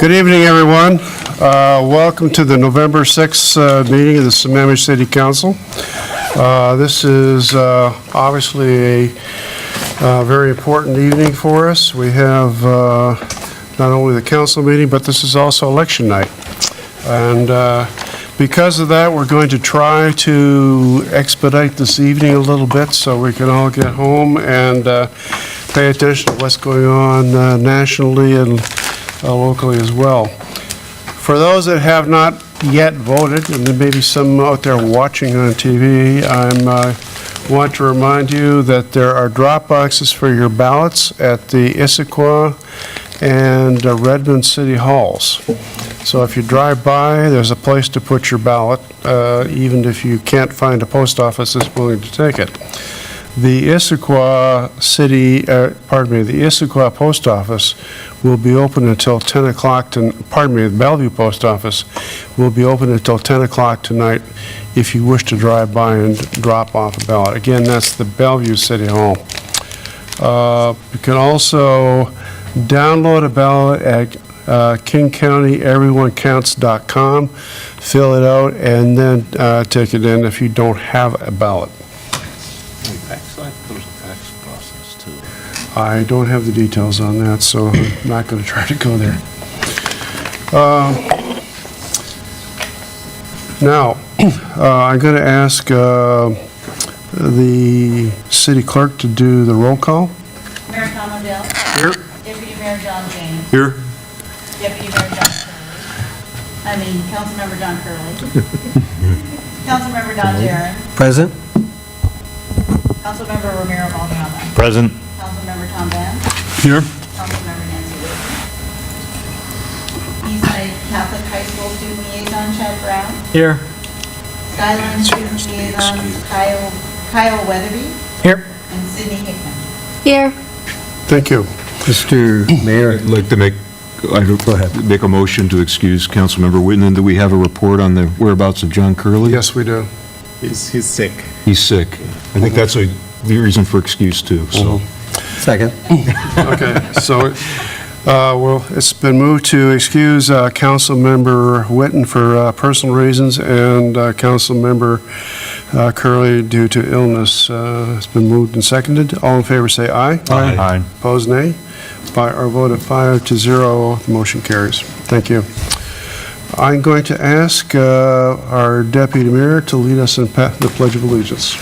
Good evening, everyone. Welcome to the November 6th meeting of the Sammamish City Council. This is obviously a very important evening for us. We have not only the council meeting, but this is also election night. And because of that, we're going to try to expedite this evening a little bit so we can all get home and pay attention to what's going on nationally and locally as well. For those that have not yet voted, and there may be some out there watching on TV, I want to remind you that there are drop boxes for your ballots at the Issaquah and Redmond City Halls. So if you drive by, there's a place to put your ballot, even if you can't find a post office that's willing to take it. The Issaquah the Issaquah Post Office will be open until 10 o'clock, the Bellevue Post Office will be open until 10 o'clock tonight if you wish to drive by and drop off a ballot. Again, that's the Bellevue City Hall. You can also download a ballot at KingCountyEveryoneCounts.com, fill it out, and then take it in if you don't have a ballot. There's a fax process too. I don't have the details on that, so I'm not going to try to go there. Now, I'm going to ask the city clerk to do the roll call. Mayor Tom Odell. Here. Deputy Mayor John James. Here. Deputy Mayor John Curley. Councilmember John Curley. Councilmember Don Jaron. Present. Councilmember Romero Maldonado. Present. Councilmember Tom Van. Here. Councilmember Nancy Wilson. Eastside Catholic High School Student Liaison Chad Brown. Here. Skyline Student Liaison Kyle Weatherby. Here. And Sydney Hickman. Here. Thank you. Mr. Mayor. I'd like to make a motion to excuse Councilmember Whitman. Do we have a report on the whereabouts of John Curley? Yes, we do. He's sick. He's sick. I think that's the reason for excuse too, so. Second. Okay, so, well, it's been moved to excuse Councilmember Whitten for personal reasons and Councilmember Curley due to illness. It's been moved and seconded. All in favor say aye. Aye. Opposed, nay. By our vote of 5-0, the motion carries. Thank you. I'm going to ask our Deputy Mayor to lead us in the Pledge of Allegiance.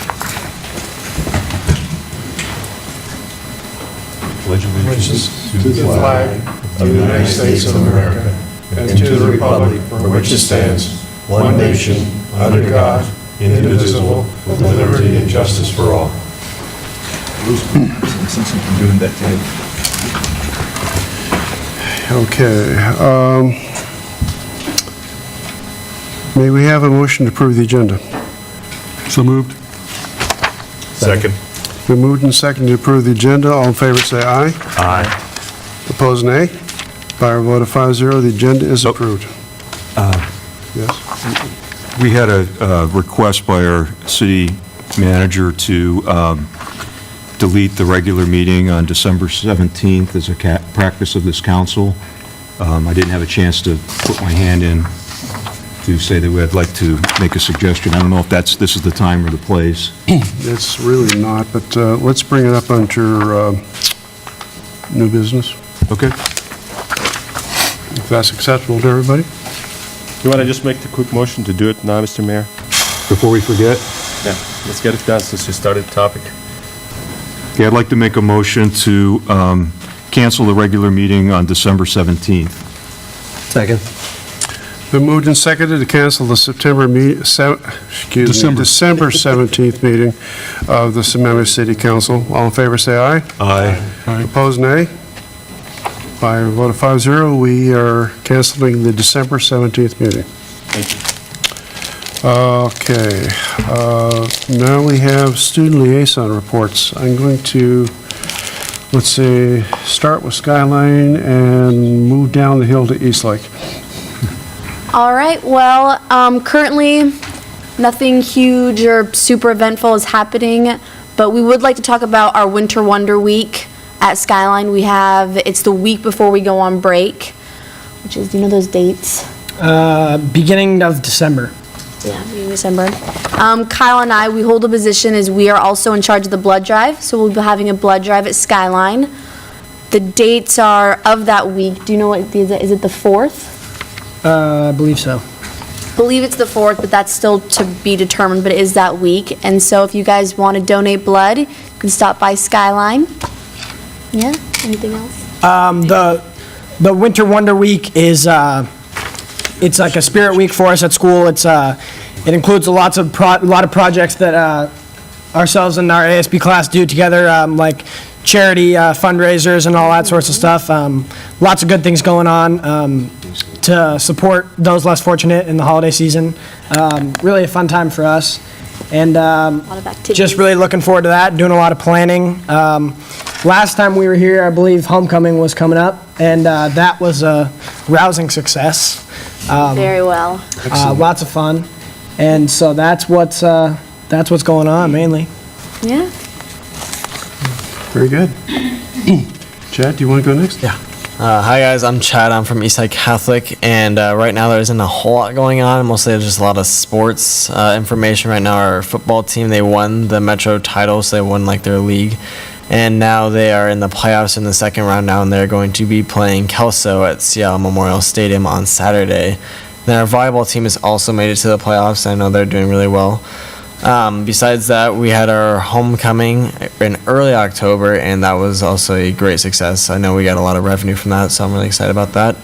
Pledge allegiance To the flag of the United States of America and to the republic for which it stands, one nation, under God, indivisible, with liberty and justice for all. Okay. May we have a motion to approve the agenda? So moved. Second. Been moved and seconded to approve the agenda. All in favor say aye. Aye. Opposed, nay. By a vote of 5-0, the agenda is approved. Yes? We had a request by our city manager to delete the regular meeting on December 17th as a practice of this council. I didn't have a chance to put my hand in to say that I'd like to make a suggestion. I don't know if this is the time or the place. It's really not, but let's bring it up under new business, Okay. if that's acceptable to everybody. You want to just make the quick motion to do it now, Mr. Mayor? Before we forget, Yeah, let's get it done since you started the topic. okay, I'd like to make a motion to cancel the regular meeting on December 17th. Second. Been moved and seconded to cancel the December 17th meeting of the Sammamish City Council. All in favor say aye. Aye. Opposed, nay. By a vote of 5-0, we are canceling the December 17th meeting. Thank you. Okay. Now we have student liaison reports. I'm going to, let's see, start with Skyline and move down the hill to Eastlake. All right, well, currently, nothing huge or super eventful is happening, but we would like to talk about our Winter Wonder Week at Skyline. It's the week before we go on break. which is, do you know those dates? Beginning of December. Yeah, beginning of December. Kyle and I, we hold a position as we are also in charge of the blood drive, so we'll be having a blood drive at Skyline. The dates are of that week. Do you know what, is it the 4th? I believe so. Believe it's the 4th, but that's still to be determined, but it is that week. And so if you guys want to donate blood, you can stop by Skyline. Yeah, anything else? The Winter Wonder Week is, it's like a spirit week for us at school. It includes a lot of projects that ourselves and our ASB class do together, like charity fundraisers and all that sorts of stuff. Lots of good things going on to support those less fortunate in the holiday season. Really a fun time for us. And A lot of activities. just really looking forward to that, doing a lot of planning. Last time we were here, I believe homecoming was coming up, and that was a rousing success. Very well. Lots of fun. And so that's what's going on mainly. Yeah. Very good. Chad, do you want to go next? Yeah. Hi guys, I'm Chad. I'm from Eastside Catholic, and right now there isn't a whole lot going on. Mostly there's just a lot of sports information right now. Our football team, they won the Metro title, so they won like their league, and now they are in the playoffs in the second round now, and they're going to be playing Kelso at Seattle Memorial Stadium on Saturday. Then our volleyball team has also made it to the playoffs. I know they're doing really well. Besides that, we had our homecoming in early October, and that was also a great success. I know we got a lot of revenue from that, so I'm really excited about that.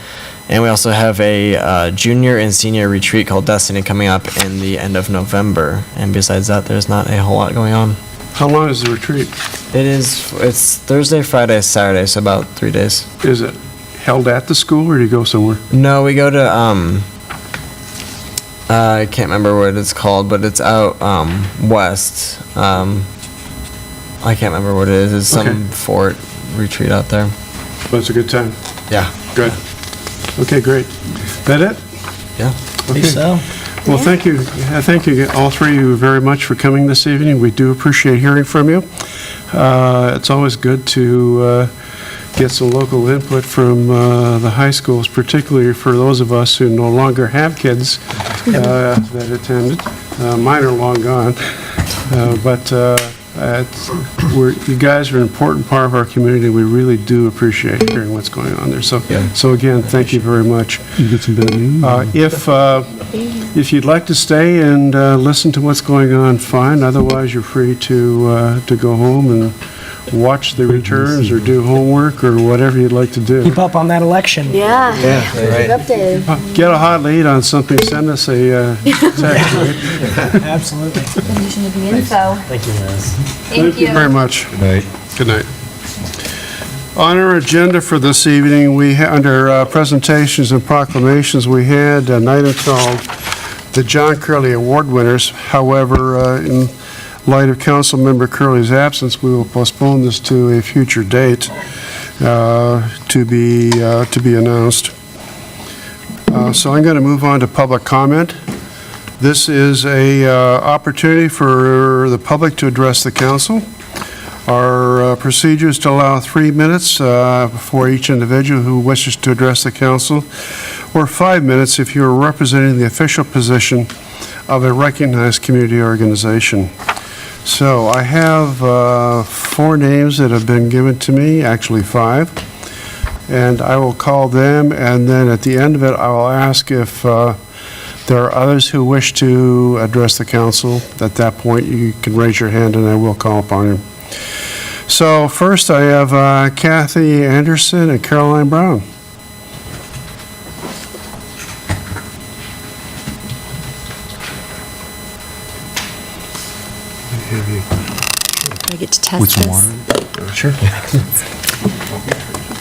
And we also have a junior and senior retreat called Destiny coming up in the end of November. And besides that, there's not a whole lot going on. How long is the retreat? It's Thursday, Friday, Saturday, so about 3 days. Is it held at the school, or do you go somewhere? No, we go to, I can't remember what it's called, but it's out west. I can't remember what it is. It's some Okay. fort retreat out there. But it's a good time. Yeah. Good. Okay, great. That it? Yeah. Okay. So, Well, thank you. Thank you, all three of you, very much for coming this evening. We do appreciate hearing from you. It's always good to get some local input from the high schools, particularly for those of us who no longer have kids that attended. Mine are long gone. But you guys are an important part of our community. We really do appreciate hearing what's going on there. So again, thank you very much. You get some bad news? If you'd like to stay and listen to what's going on, fine. Otherwise, you're free to go home and watch the returns or do homework or whatever you'd like to do. keep up on that election. Yeah. Keep updated. Get a hot lead on something, send us a text. Right? Absolutely. Distribution of the info. Thank you, Liz. Thank you very much. Good night. Good night. On our agenda for this evening, under presentations and proclamations, we had an item called the John Curley Award winners. However, in light of Councilmember Curley's absence, we will postpone this to a future date to be announced. So I'm going to move on to public comment. This is a opportunity for the public to address the council. Our procedure is to allow 3 minutes for each individual who wishes to address the council, or 5 minutes if you're representing the official position of a recognized community organization. So I have 4 names that have been given to me, actually 5, and I will call them, and then at the end of it, I will ask if there are others who wish to address the council. At that point, you can raise your hand and I will call upon you. So first, I have Kathy Anderson and Caroline Brown. I get to test With some this. water? Sure.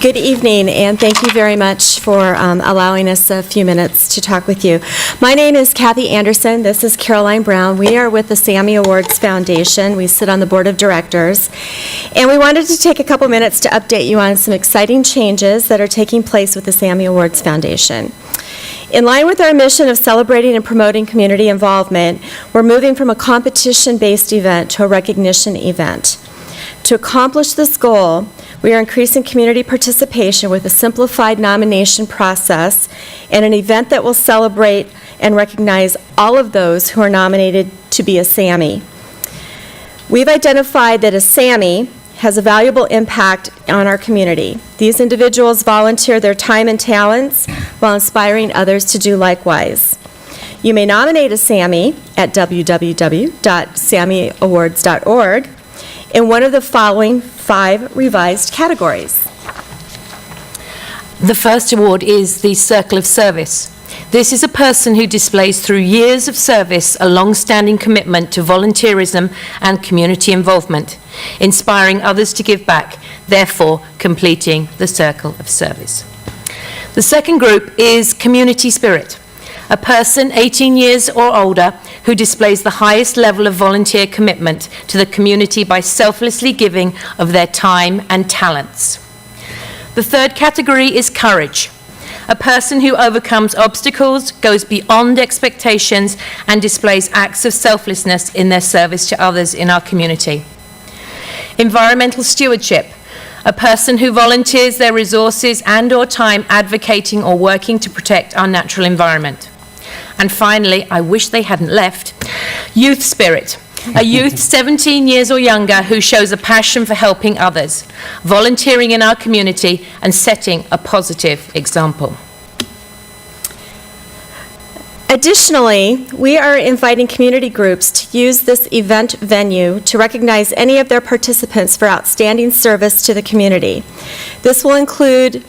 Good evening, and thank you very much for allowing us a few minutes to talk with you. My name is Kathy Anderson. This is Caroline Brown. We are with the Sammy Awards Foundation. We sit on the board of directors, and we wanted to take a couple minutes to update you on some exciting changes that are taking place with the Sammy Awards Foundation. In line with our mission of celebrating and promoting community involvement, we're moving from a competition-based event to a recognition event. To accomplish this goal, We are increasing community participation with a simplified nomination process and an event that will celebrate and recognize all of those who are nominated to be a SAMI. We've identified that a SAMI has a valuable impact on our community. These individuals volunteer their time and talents while inspiring others to do likewise. You may nominate a SAMI at www.sammiawards.org in one of the following 5 revised categories. The first award is the Circle of Service. This is a person who displays through years of service a long-standing commitment to volunteerism and community involvement, inspiring others to give back, therefore completing the Circle of Service. The second group is Community Spirit. A person 18 years or older who displays the highest level of volunteer commitment to the community by selflessly giving of their time and talents. The third category is Courage. A person who overcomes obstacles, goes beyond expectations, and displays acts of selflessness in their service to others in our community. Environmental Stewardship. A person who volunteers their resources and/or time advocating or working to protect our natural environment. And finally, I wish they hadn't left, Youth Spirit. A youth 17 years or younger who shows a passion for helping others, volunteering in our community, and setting a positive example. Additionally, we are inviting community groups to use this event venue to recognize any of their participants for outstanding service to the community. This will include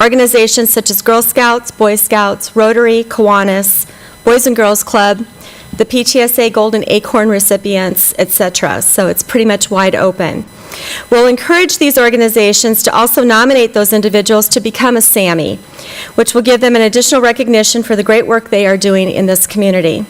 organizations such as Girl Scouts, Boy Scouts, Rotary, Kiwanis, Boys and Girls Club, the PTSA Golden Acorn recipients, etc. So it's pretty much wide open. We'll encourage these organizations to also nominate those individuals to become a SAMI, which will give them an additional recognition for the great work they are doing in this community.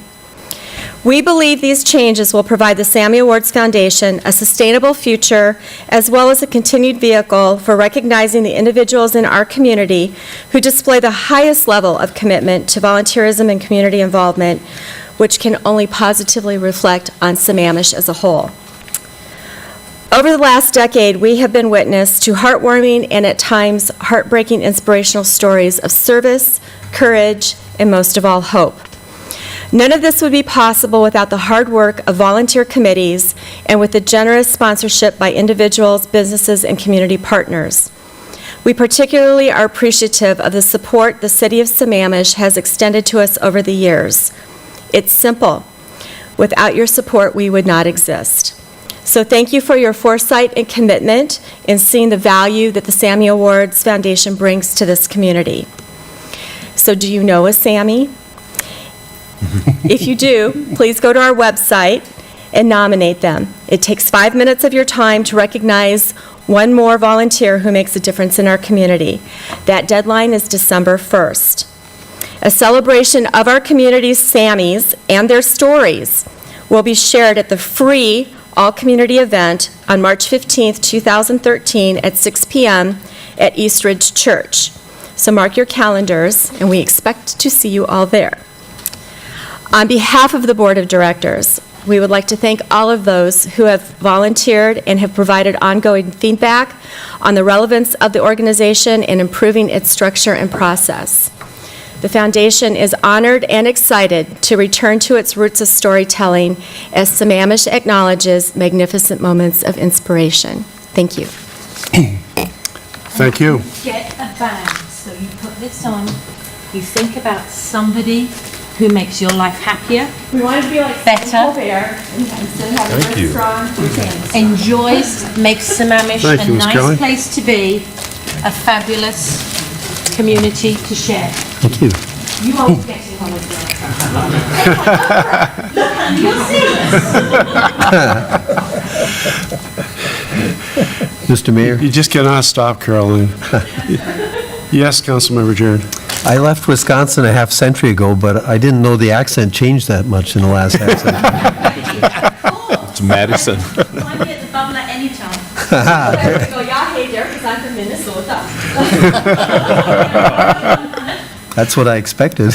We believe these changes will provide the SAMI Awards Foundation a sustainable future, as well as a continued vehicle for recognizing the individuals in our community who display the highest level of commitment to volunteerism and community involvement, which can only positively reflect on Sammamish as a whole. Over the last decade, we have been witness to heartwarming and at times heartbreaking inspirational stories of service, courage, and most of all, hope. None of this would be possible without the hard work of volunteer committees and with the generous sponsorship by individuals, businesses, and community partners. We particularly are appreciative of the support the City of Sammamish has extended to us over the years. It's simple. Without your support, we would not exist. So thank you for your foresight and commitment in seeing the value that the SAMI Awards Foundation brings to this community. So do you know a SAMI? If you do, please go to our website and nominate them. It takes 5 minutes of your time to recognize one more volunteer who makes a difference in our community. That deadline is December 1st. A celebration of our community's SAMIs and their stories will be shared at the free all-community event on March 15th, 2013 at 6 p.m. at Eastridge Church. So mark your calendars, and we expect to see you all there. On behalf of the Board of Directors, we would like to thank all of those who have volunteered and have provided ongoing feedback on the relevance of the organization and improving its structure and process. The Foundation is honored and excited to return to its roots of storytelling as Sammamish acknowledges magnificent moments of inspiration. Thank you. Thank you. Get a bag, so you put this on, you think about somebody who makes your life happier, We want to be like Better. Bear instead of having Thank you. strong routines. enjoys, makes Sammamish Thank a you, Ms. Kelly. nice place to be, a fabulous community to share. Thank you. You won't get it on with You'll see Mr. Mayor, You just cannot stop, Caroline. Yes, Councilmember Jared. I left Wisconsin a half century ago, but I didn't know the accent changed that much in the last half century. It's Madison. Find me at the bubble at any time. Go, yeah, hey there, because I'm from Minnesota. That's what I expected.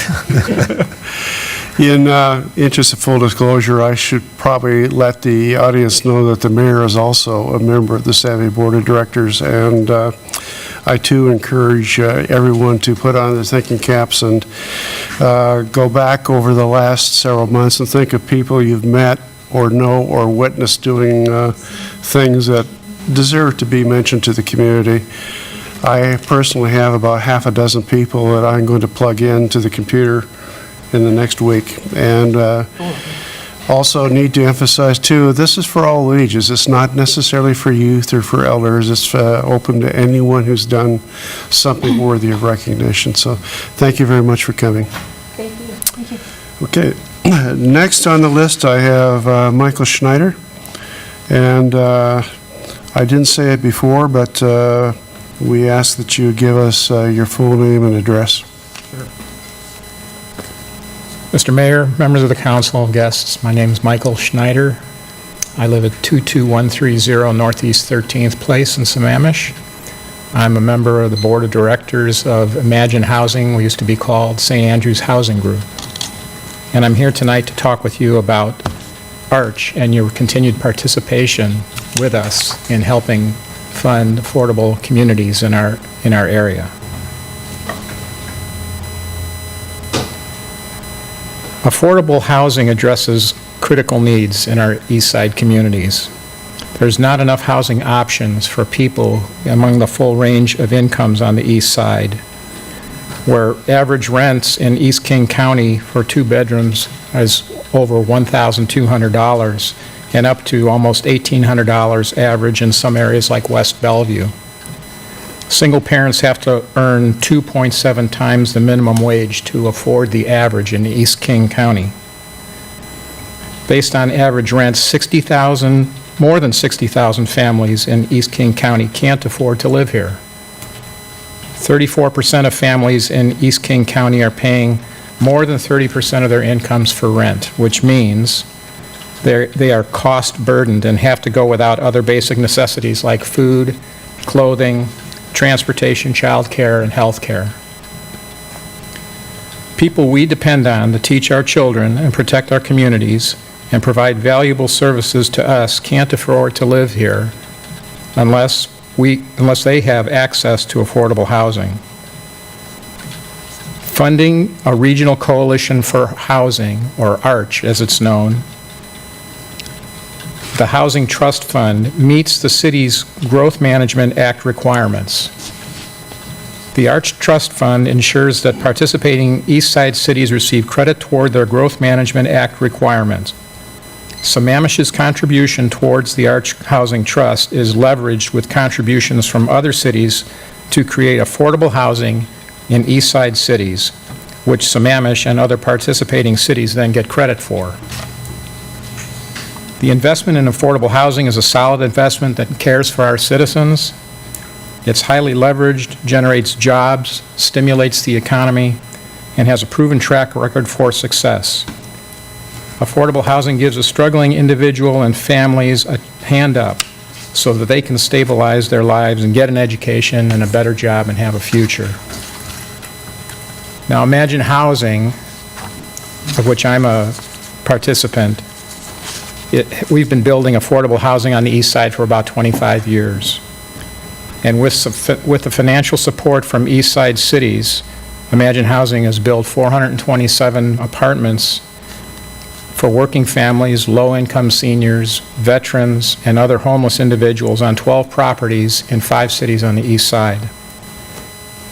In interest of full disclosure, I should probably let the audience know that the mayor is also a member of the Savvy Board of Directors, and I too encourage everyone to put on their thinking caps and go back over the last several months and think of people you've met or know or witnessed doing things that deserve to be mentioned to the community. I personally have about half a dozen people that I'm going to plug into the computer in the next week. And also need to emphasize too, this is for all ages. It's not necessarily for youth or for elders. It's open to anyone who's done something worthy of recognition. So thank you very much for coming. Thank you. Thank you. Okay, next on the list I have Michael Schneider. And I didn't say it before, but we ask that you give us your full name and address. Mr. Mayor, members of the council, guests, my name is Michael Schneider. I live at 22130 Northeast 13th Place in Sammamish. I'm a member of the board of directors of Imagine Housing, we used to be called St. Andrews Housing Group. And I'm here tonight to talk with you about ARCH and your continued participation with us in helping fund affordable communities in our area. Affordable housing addresses critical needs in our East Side communities. There's not enough housing options for people among the full range of incomes on the East Side, where average rents in East King County for 2 bedrooms is over $1,200 and up to almost $1,800 average in some areas like West Bellevue. Single parents have to earn 2.7 times the minimum wage to afford the average in East King County. Based on average rents, more than 60,000 families in East King County can't afford to live here. 34% of families in East King County are paying more than 30% of their incomes for rent, which means they are cost burdened and have to go without other basic necessities like food, clothing, transportation, child care, and health care. People we depend on to teach our children and protect our communities and provide valuable services to us can't afford to live here unless they have access to affordable housing. Funding a regional coalition for housing, or ARCH as it's known, the Housing Trust Fund meets the city's Growth Management Act requirements. The ARCH Trust Fund ensures that participating East Side cities receive credit toward their Growth Management Act requirements. Sammamish's contribution towards the ARCH Housing Trust is leveraged with contributions from other cities to create affordable housing in East Side cities, which Sammamish and other participating cities then get credit for. The investment in affordable housing is a solid investment that cares for our citizens. It's highly leveraged, generates jobs, stimulates the economy, and has a proven track record for success. Affordable housing gives a struggling individual and families a hand up so that they can stabilize their lives and get an education and a better job and have a future. Now Imagine Housing, of which I'm a participant, we've been building affordable housing on the East Side for about 25 years. And with the financial support from East Side cities, Imagine Housing has built 427 apartments for working families, low-income seniors, veterans, and other homeless individuals on 12 properties in 5 cities on the East Side.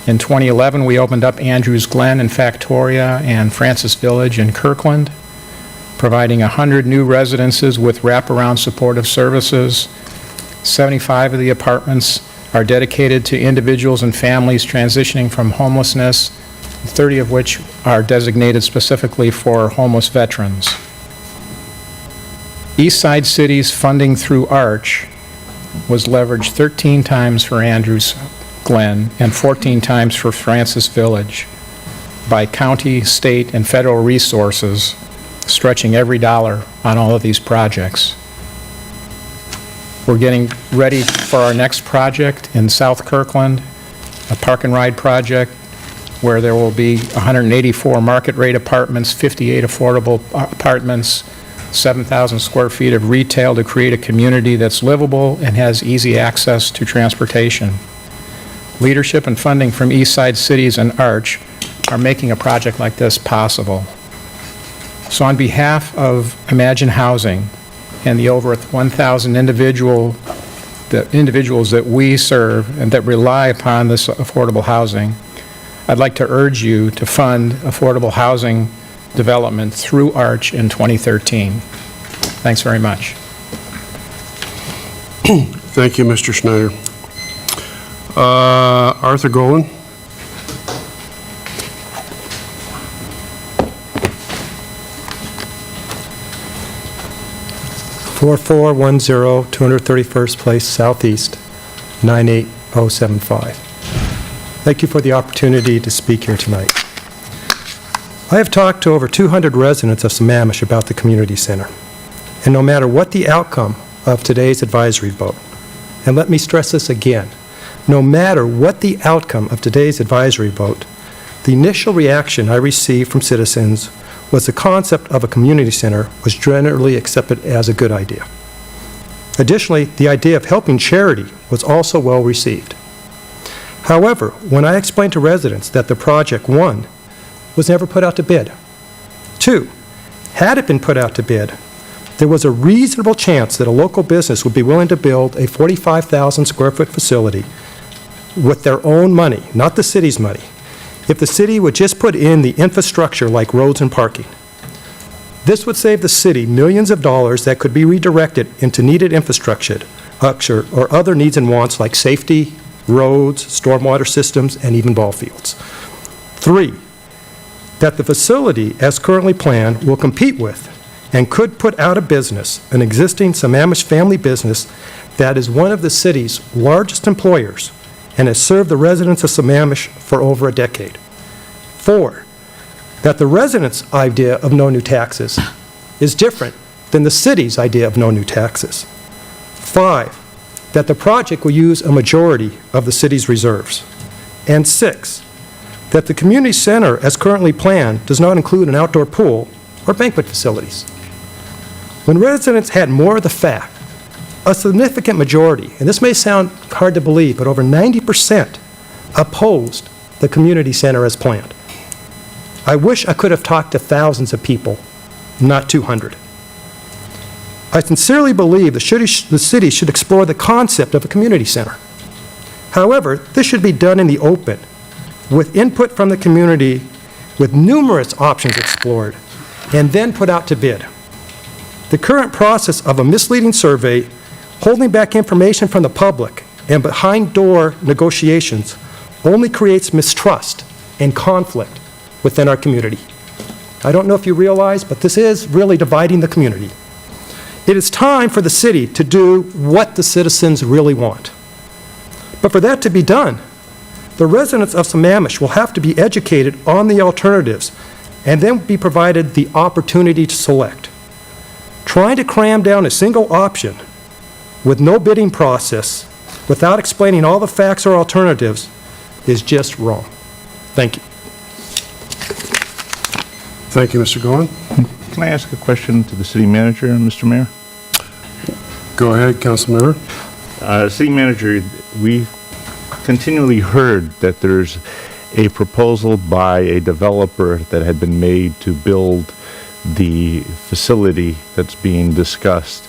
In 2011, we opened up Andrews Glen in Factoria and Francis Village in Kirkland, providing 100 new residences with wraparound supportive services. 75 of the apartments are dedicated to individuals and families transitioning from homelessness, 30 of which are designated specifically for homeless veterans. East Side Cities funding through ARCH was leveraged 13 times for Andrews Glen and 14 times for Francis Village by county, state, and federal resources, stretching every dollar on all of these projects. We're getting ready for our next project in South Kirkland, a park and ride project where there will be 184 market-rate apartments, 58 affordable apartments, 7,000 square feet of retail to create a community that's livable and has easy access to transportation. Leadership and funding from Eastside Cities and Arch are making a project like this possible. So on behalf of Imagine Housing and the over 1,000 individuals that we serve and that rely upon this affordable housing, I'd like to urge you to fund affordable housing development through Arch in 2013. Thanks very much. Thank you, Mr. Schneider. Arthur Golan. $4410 231st Place Southeast, 98075. Thank you for the opportunity to speak here tonight. I have talked to over 200 residents of Sammamish about the community center, and no matter what the outcome of today's advisory vote, and let me stress this again, no matter what the outcome of today's advisory vote, the initial reaction I received from citizens was the concept of a community center was generally accepted as a good idea. Additionally, the idea of helping charity was also well received. However, when I explained to residents that the project, one, was never put out to bid, two, had it been put out to bid, there was a reasonable chance that a local business would be willing to build a 45,000 square foot facility with their own money, not the city's money, if the city would just put in the infrastructure like roads and parking. This would save the city millions of dollars that could be redirected into needed infrastructure or other needs and wants like safety, roads, stormwater systems, and even ball fields. Three, that the facility as currently planned will compete with and could put out of business an existing Sammamish family business that is one of the city's largest employers and has served the residents of Sammamish for over a decade. Four, that the residents' idea of no new taxes is different than the city's idea of no new taxes. Five, that the project will use a majority of the city's reserves. And six, that the community center as currently planned does not include an outdoor pool or banquet facilities. When residents had more of the fact, a significant majority, and this may sound hard to believe, but over 90% opposed the community center as planned. I wish I could have talked to thousands of people, not 200. I sincerely believe the city should explore the concept of a community center. However, this should be done in the open, with input from the community, with numerous options explored, and then put out to bid. The current process of a misleading survey, holding back information from the public, and behind-door negotiations only creates mistrust and conflict within our community. I don't know if you realize, but this is really dividing the community. It is time for the city to do what the citizens really want. But for that to be done, the residents of Sammamish will have to be educated on the alternatives and then be provided the opportunity to select. Trying to cram down a single option with no bidding process without explaining all the facts or alternatives is just wrong. Thank you. Thank you, Mr. Golan. Can I ask a question to the city manager, Mr. Mayor? Go ahead, Councilmember. City manager, we continually heard that there's a proposal by a developer that had been made to build the facility that's being discussed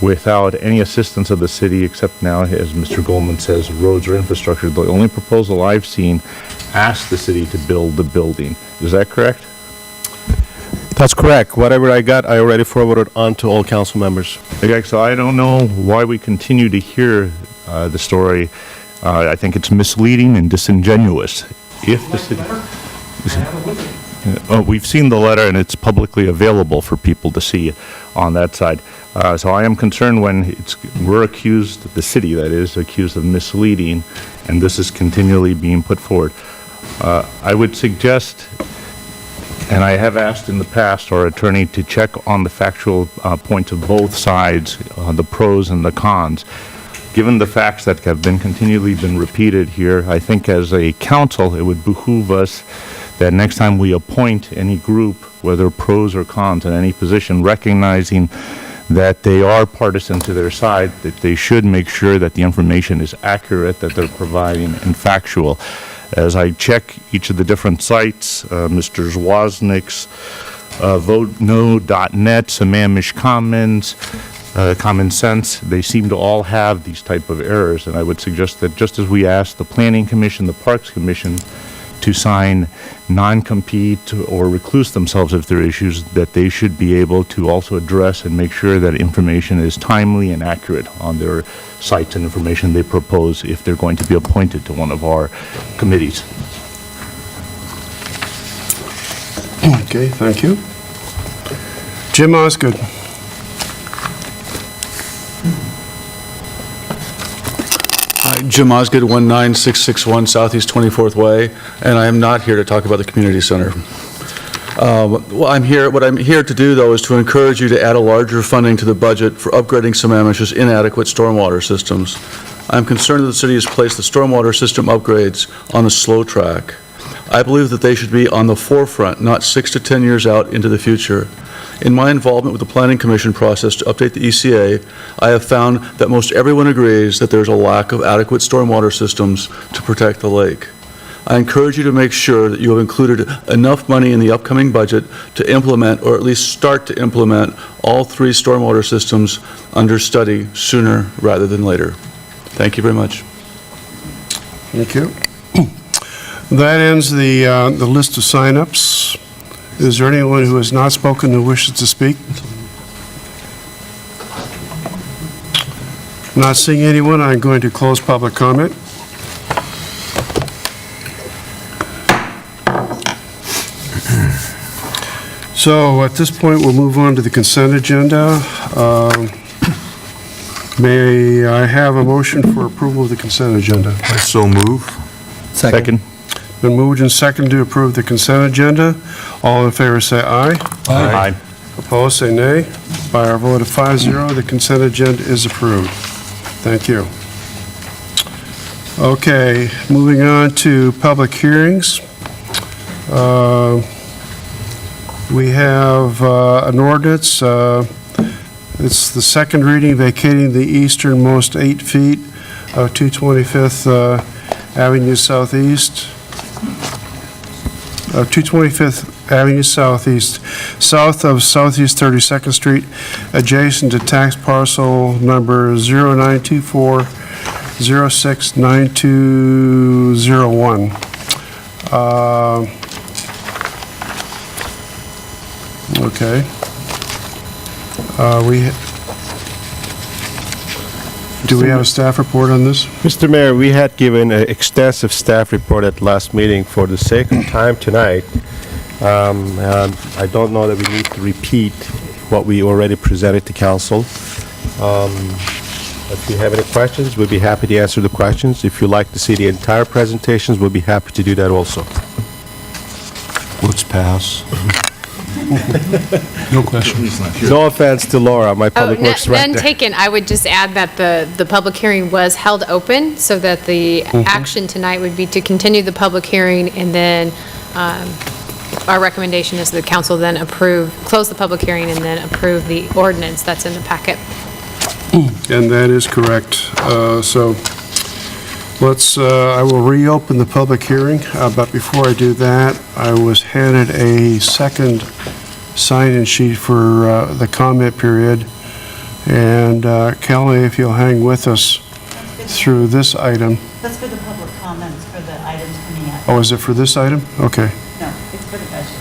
without any assistance of the city, except now, as Mr. Goldman says, roads or infrastructure. The only proposal I've seen asked the city to build the building. Is that correct? That's correct. Whatever I got, I already forwarded on to all council members. Okay, so I don't know why we continue to hear the story. I think it's misleading and disingenuous. If the city... we've seen the letter, and it's publicly available for people to see on that side. So I am concerned when we're accused, the city that is, accused of misleading, and this is continually being put forward. I would suggest, and I have asked in the past our attorney to check on the factual points of both sides, the pros and the cons. given the facts that have been continually been repeated here, I think as a council, it would behoove us that next time we appoint any group, whether pros or cons in any position, recognizing that they are partisan to their side, that they should make sure that the information is accurate, that they're providing and factual. As I check each of the different sites, Mr. Zwaznik's VoteNo.net, Sammamish Commons, Common Sense, they seem to all have these type of errors, and I would suggest that just as we asked the Planning Commission, the Parks Commission, to sign non-compete or recluse themselves if there are issues, that they should be able to also address and make sure that information is timely and accurate on their sites and information they propose if they're going to be appointed to one of our committees. Okay, thank you. Jim Osgood. Jim Osgood, 19661 Southeast 24th Way, and I am not here to talk about the community center. What I'm here to do, though, is to encourage you to add a larger funding to the budget for upgrading Sammamish's inadequate stormwater systems. I'm concerned that the city has placed the stormwater system upgrades on the slow track. I believe that they should be on the forefront, not 6 to 10 years out into the future. In my involvement with the Planning Commission process to update the ECA, I have found that most everyone agrees that there's a lack of adequate stormwater systems to protect the lake. I encourage you to make sure that you have included enough money in the upcoming budget to implement, or at least start to implement, all 3 stormwater systems under study sooner rather than later. Thank you very much. Thank you. That ends the list of sign-ups. Is there anyone who has not spoken who wishes to speak? Not seeing anyone, I'm going to close public comment. So at this point, we'll move on to the consent agenda. May I have a motion for approval of the consent agenda? I so move. Second. Been moved and seconded to approve the consent agenda. All in favor say aye. Aye. Opposed, say nay. By our vote of 5-0, the consent agenda is approved. Thank you. Okay, moving on to public hearings. We have an ordinance. It's the second reading vacating the easternmost 8 feet of 225th Avenue Southeast. 225th Avenue Southeast, south of Southeast 32nd Street, adjacent to tax parcel number 0924069201. Okay. Do we have a staff report on this? Mr. Mayor, we had given an extensive staff report at last meeting. For the sake of time tonight, I don't know that we need to repeat what we already presented to council. If you have any questions, we'll be happy to answer the questions. If you'd like to see the entire presentations, we'll be happy to do that also. Let's pass. No questions. No offense to Laura, my public works None director. taken. I would just add that the public hearing was held open, so that the action tonight would be to continue the public hearing, and then our recommendation is the council then close the public hearing and then approve the ordinance that's in the packet. And that is correct. So I will reopen the public hearing, but before I do that, I was handed a second sign-in sheet for the comment period. And Kelly, if you'll hang with us through this item. That's for the public comments for the items coming up. Oh, is it for this item? Okay, No, it's for the budget.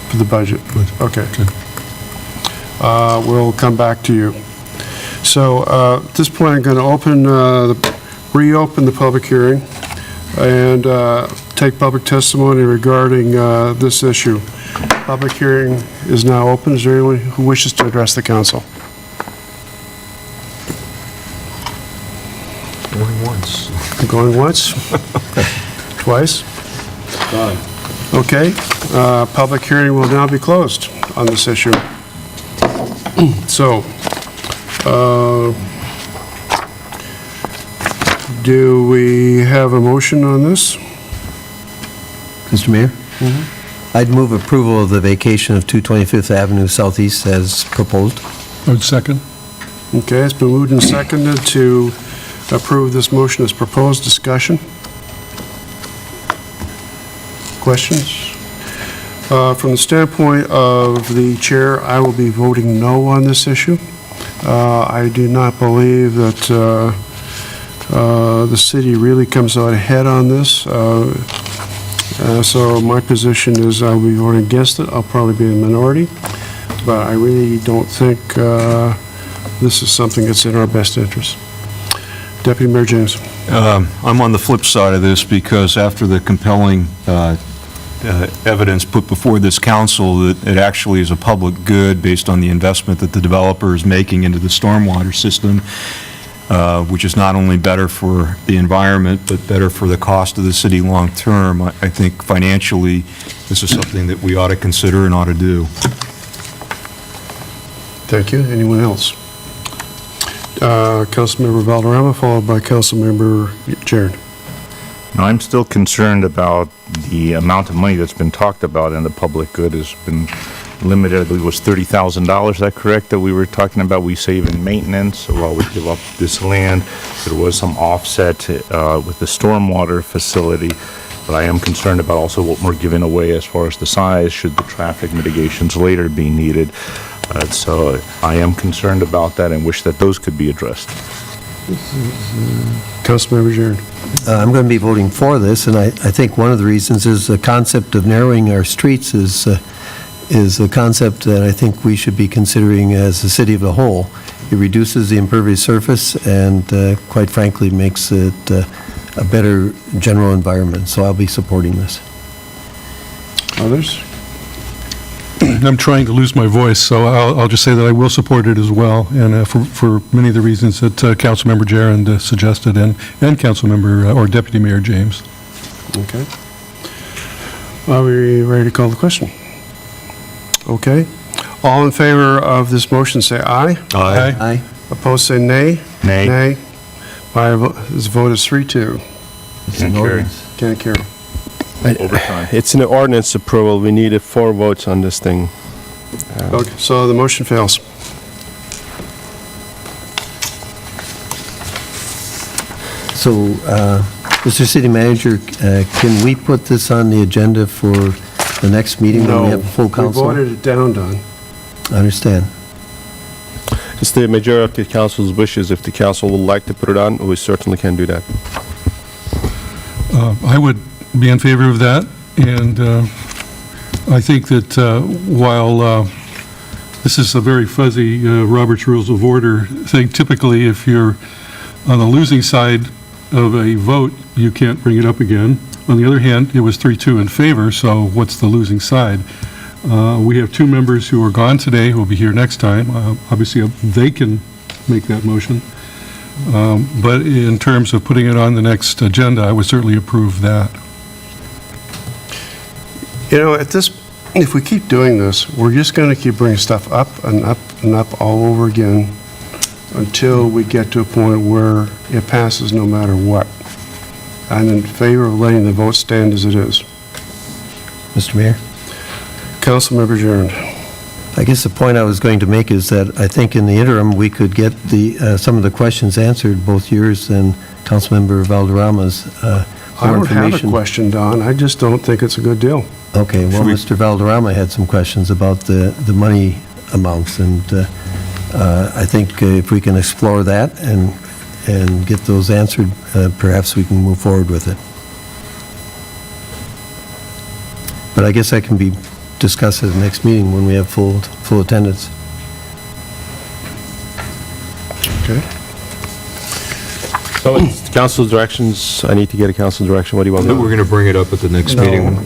for the budget. Okay. We'll come back to you. So at this point, I'm going to reopen the public hearing and take public testimony regarding this issue. Public hearing is now open. Is there anyone who wishes to address the council? Going once. Going once? Twice? Okay. Public hearing will now be closed on this issue. Do we have a motion on this? Mr. Mayor? I'd move approval of the vacation of 225th Avenue Southeast as proposed. I would second. Okay, it's been moved and seconded to approve this motion as proposed. Discussion? Questions? From the standpoint of the chair, I will be voting no on this issue. I do not believe that the city really comes out ahead on this. So my position is I'll be voting against it. I'll probably be in the minority, but I really don't think this is something that's in our best interest. Deputy Mayor James. I'm on the flip side of this because after the compelling evidence put before this council that it actually is a public good based on the investment that the developer is making into the stormwater system, which is not only better for the environment, but better for the cost of the city long-term. I think financially, this is something that we ought to consider and ought to do. Thank you. Anyone else? Councilmember Valderrama, followed by Councilmember Jared. Now, I'm still concerned about the amount of money that's been talked about in the public good has been limited. I believe it was $30,000, is that correct, that we were talking about we save in maintenance while we give up this land? There was some offset with the stormwater facility, but I am concerned about also what we're giving away as far as the size, should the traffic mitigations later be needed. So I am concerned about that and wish that those could be addressed. Councilmember Jared. I'm going to be voting for this, and I think one of the reasons is the concept of narrowing our streets is a concept that I think we should be considering as a city of the whole. It reduces the impervious surface and, quite frankly, makes it a better general environment. So I'll be supporting this. Others? I'm trying to lose my voice, so I'll just say that I will support it as well, and for many of the reasons that Councilmember Jared suggested, and Councilmember or Deputy Mayor James. Okay. Are we ready to call the question? Okay. All in favor of this motion, say aye. Aye. Aye. Opposed, say nay. Nay. Nay. This vote is 3-2. Can't carry. Can't carry. Overtime. It's an ordinance approval. We needed 4 votes on this thing. Okay, so the motion fails. So, Mr. City Manager, can we put this on the agenda for the next meeting when we have a full council? We voted it down, Don. I understand. It's the majority of council's wishes. If the council would like to put it on, we certainly can do that. I would be in favor of that, and I think that while this is a very fuzzy Robert's Rules of Order thing, typically if you're on the losing side of a vote, you can't bring it up again. On the other hand, it was 3-2 in favor, so what's the losing side? We have 2 members who are gone today who will be here next time. Obviously, they can make that motion. But in terms of putting it on the next agenda, I would certainly approve that. You know, if we keep doing this, we're just going to keep bringing stuff up and up and up all over again until we get to a point where it passes no matter what. I'm in favor of letting the vote stand as it is. Mr. Mayor? Councilmember Jared. I guess the point I was going to make is that I think in the interim, we could get some of the questions answered, both yours and Councilmember Valderrama's. I don't have a question, Don. I just don't think it's a good deal. Okay, well, Mr. Valderrama had some questions about the money amounts, and I think if we can explore that and get those answered, perhaps we can move forward with it. But I guess that can be discussed at the next meeting when we have full attendance. Okay. So it's council's directions. I need to get a council direction. What do you want me to do? We're going to bring it up at the next meeting.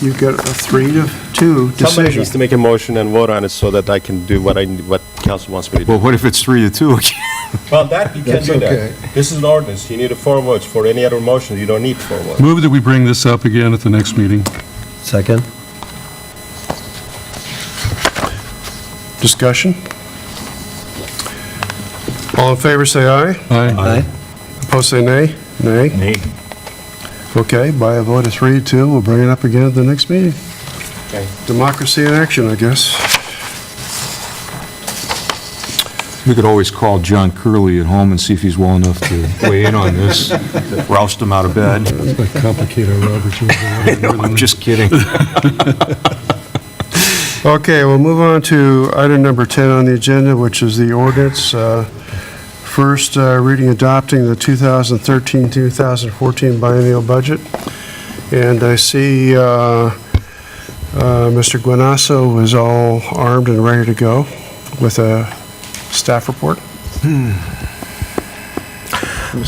You've got a 3-2 Somebody decision. needs to make a motion and vote on it so that I can do what council wants me to do. Well, what if it's 3-2 again? Well, that, you can That's do okay. that. This is an ordinance. You need 4 votes. For any other motion, you don't need 4 votes. Move that we bring this up again at the next meeting. Second? Discussion? All in favor, say aye. Aye. Aye. Opposed, say nay. Nay. Nay. Okay, by a vote of 3-2, we'll bring it up again at the next meeting. Democracy in action, I guess. We could always call John Curley at home and see if he's well enough to weigh in on this, roust him out of bed. That's like complicate our Robert's rules of order. No, I'm just kidding. Okay, we'll move on to item number 10 on the agenda, which is the ordinance. First, reading adopting the 2013-2014 biennial budget. And I see Mr. Guanasso is all armed and ready to go with a staff report.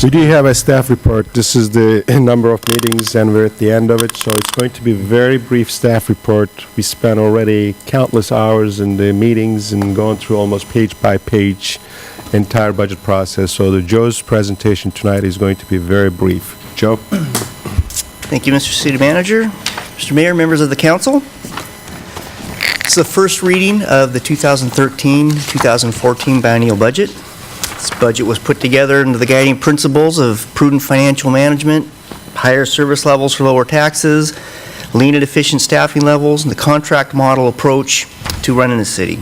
We do have a staff report. This is the number of meetings, and we're at the end of it, so it's going to be a very brief staff report. We spent already countless hours in the meetings and going through almost page by page entire budget process, so Joe's presentation tonight is going to be very brief. Joe? Thank you, Mr. City Manager. Mr. Mayor, members of the council. It's the first reading of the 2013-2014 biennial budget. This budget was put together under the guiding principles of prudent financial management, higher service levels for lower taxes, lean and efficient staffing levels, and the contract model approach to running the city.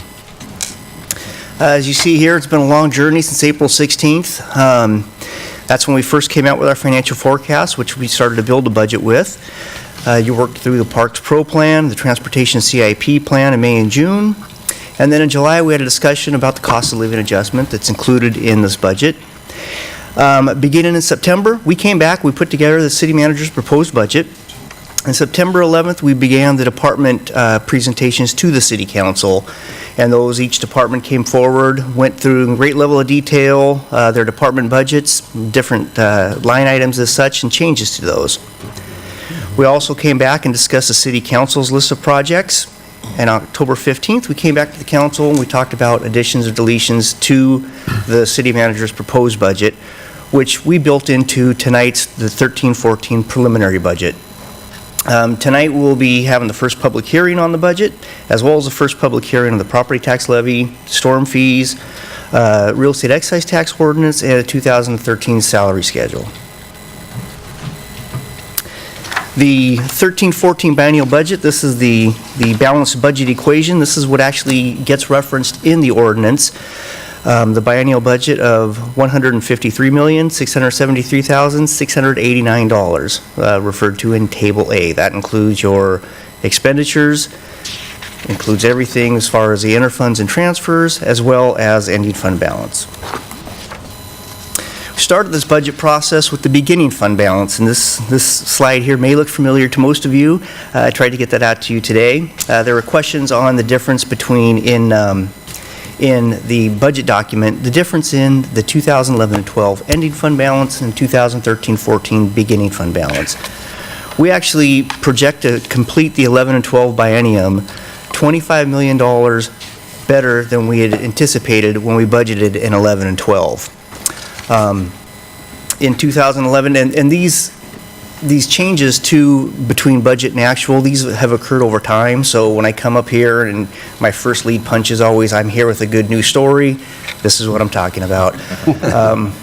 As you see here, it's been a long journey since April 16th. That's when we first came out with our financial forecast, which we started to build a budget with. You worked through the Parks Pro Plan, the Transportation CIP Plan in May and June. And then in July, we had a discussion about the cost of living adjustment that's included in this budget. Beginning in September, we came back, we put together the city manager's proposed budget. On September 11th, we began the department presentations to the city council. And those, each department came forward, went through a great level of detail, their department budgets, different line items as such, and changes to those. We also came back and discussed the city council's list of projects. And on October 15th, we came back to the council and we talked about additions or deletions to the city manager's proposed budget, which we built into tonight's, the 13-14 preliminary budget. Tonight, we'll be having the first public hearing on the budget, as well as the first public hearing on the property tax levy, storm fees, real estate excise tax ordinance, and a 2013 salary schedule. The 13-14 biennial budget, this is the balanced budget equation. This is what actually gets referenced in the ordinance. The biennial budget of $153,673,689, referred to in Table A. That includes your expenditures, includes everything as far as the interfunds and transfers, as well as ending fund balance. We started this budget process with the beginning fund balance, and this slide here may look familiar to most of you. I tried to get that out to you today. There were questions on the difference between in the budget document, the difference in the 2011-12 ending fund balance and 2013-14 beginning fund balance. We actually project to complete the 11 and 12 biennium $25 million better than we had anticipated when we budgeted in 11 and 12. In 2011, and these changes between budget and actual, these have occurred over time. So when I come up here and my first lead punch is always, I'm here with a good news story, this is what I'm talking about.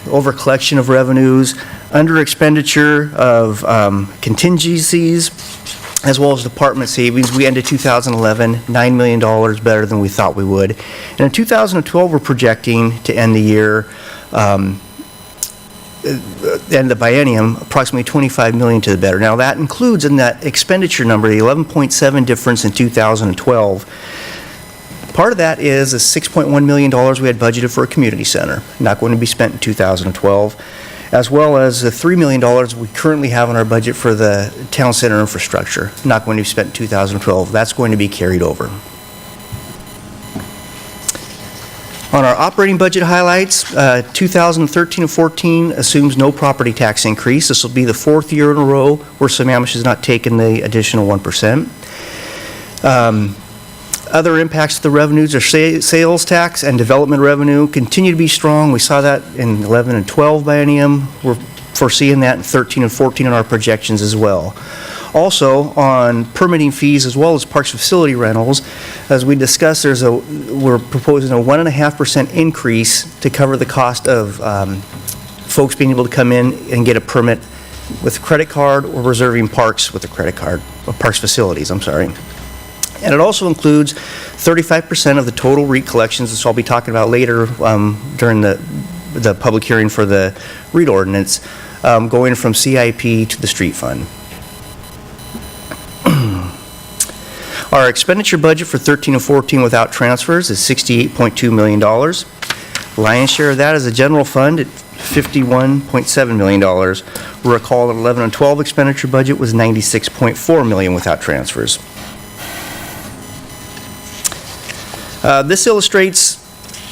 Over collection of revenues, under expenditure of contingencies, as well as department savings. We ended 2011, $9 million better than we thought we would. And in 2012, we're projecting to end the year, and the biennium, approximately $25 million to the better. Now that includes in that expenditure number, the 11.7 difference in 2012. Part of that is the $6.1 million we had budgeted for a community center, not going to be spent in 2012, as well as the $3 million we currently have in our budget for the town center infrastructure, not going to be spent in 2012. That's going to be carried over. On our operating budget highlights, 2013 and 14 assumes no property tax increase. This will be the fourth year in a row where Sammamish has not taken the additional 1%. Other impacts to the revenues are sales tax and development revenue continue to be strong. We saw that in 11 and 12 biennium. We're foreseeing that in 13 and 14 in our projections as well. Also, on permitting fees as well as parks facility rentals, as we discussed, we're proposing a 1.5% increase to cover the cost of folks being able to come in and get a permit with a credit card or reserving parks with a credit card, or parks facilities, I'm sorry. And it also includes 35% of the total REIT collections, which I'll be talking about later during the public hearing for the REIT ordinance, going from CIP to the street fund. Our expenditure budget for 13 and 14 without transfers is $68.2 million. Lion's share of that is the general fund at $51.7 million. Recall that 11 and 12 expenditure budget was $96.4 million without transfers. This illustrates,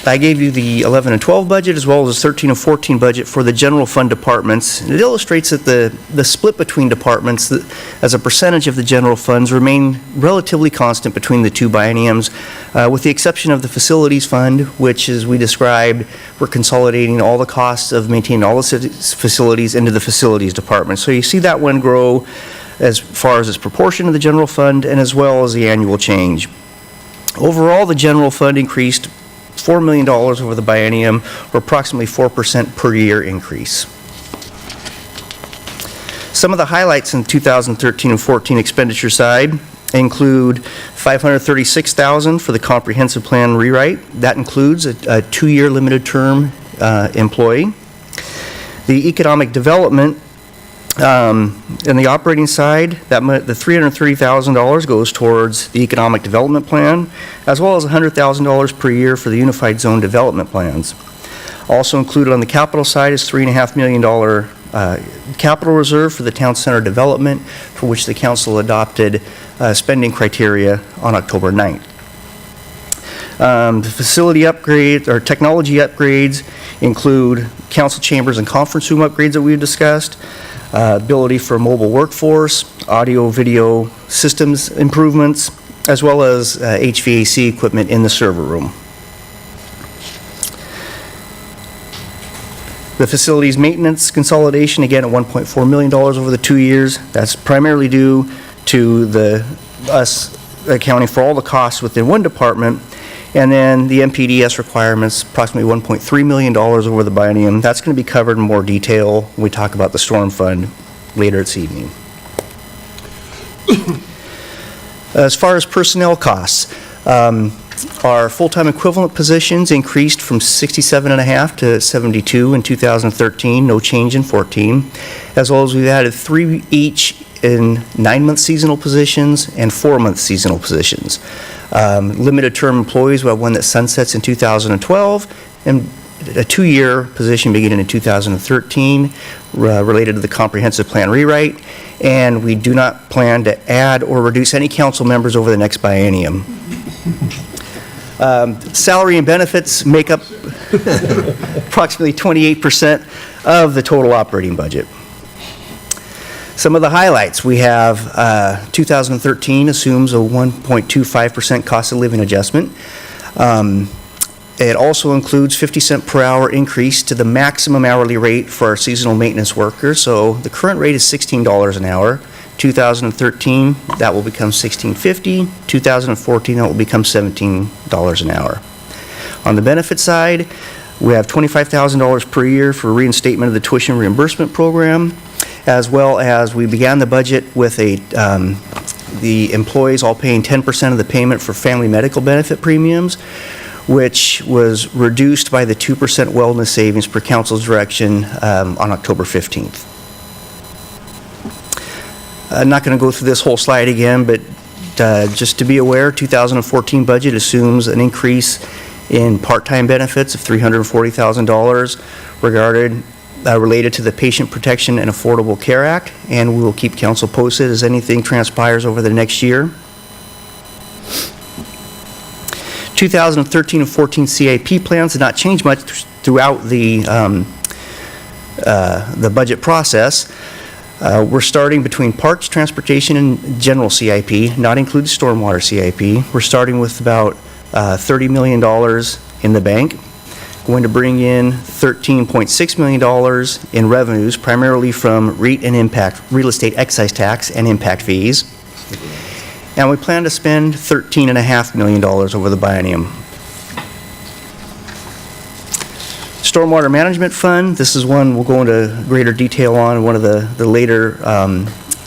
I gave you the 11 and 12 budget as well as the 13 and 14 budget for the general fund departments. It illustrates that the split between departments as a percentage of the general funds remain relatively constant between the two bienniums, with the exception of the facilities fund, which, as we described, we're consolidating all the costs of maintaining all the city's facilities into the facilities department. So you see that one grow as far as its proportion of the general fund and as well as the annual change. Overall, the general fund increased $4 million over the biennium, or approximately 4% per year increase. Some of the highlights in 2013 and 14 expenditure side include $536,000 for the comprehensive plan rewrite. That includes a 2-year limited term employee. The economic development in the operating side, the $330,000 goes towards the economic development plan, as well as $100,000 per year for the unified zone development plans. Also included on the capital side is $3.5 million capital reserve for the town center development, for which the council adopted spending criteria on October 9th. The facility upgrades or technology upgrades include council chambers and conference room upgrades that we've discussed, ability for a mobile workforce, audio, video systems improvements, as well as HVAC equipment in the server room. The facilities maintenance consolidation, again at $1.4 million over the 2 years. That's primarily due to us accounting for all the costs within one department. And then the MPDS requirements, approximately $1.3 million over the biennium. That's going to be covered in more detail when we talk about the storm fund later this evening. As far as personnel costs, our full-time equivalent positions increased from 67.5 to 72 in 2013, no change in 14, as well as we've added 3 each in 9-month seasonal positions and 4-month seasonal positions. Limited term employees, we have one that sunsets in 2012, and a 2-year position beginning in 2013 related to the comprehensive plan rewrite, and we do not plan to add or reduce any council members over the next biennium. Salary and benefits make up approximately 28% of the total operating budget. Some of the highlights, we have 2013 assumes a 1.25% cost of living adjustment. It also includes 50-cent per hour increase to the maximum hourly rate for our seasonal maintenance workers. So the current rate is $16 an hour. 2013, that will become $16.50. 2014, that will become $17 an hour. On the benefit side, we have $25,000 per year for reinstatement of the tuition reimbursement program, as well as we began the budget with the employees all paying 10% of the payment for family medical benefit premiums, which was reduced by the 2% wellness savings per council's direction on October 15th. I'm not going to go through this whole slide again, but just to be aware, 2014 budget assumes an increase in part-time benefits of $340,000 related to the Patient Protection and Affordable Care Act, and we will keep council posted as anything transpires over the next year. 2013 and 14 CIP plans did not change much throughout the budget process. We're starting between parks, transportation, and general CIP, not including stormwater CIP. We're starting with about $30 million in the bank. Going to bring in $13.6 million in revenues, primarily from REIT and impact, real estate excise tax and impact fees. And we plan to spend $13.5 million over the biennium. Stormwater Management Fund, this is one we'll go into greater detail on in one of the later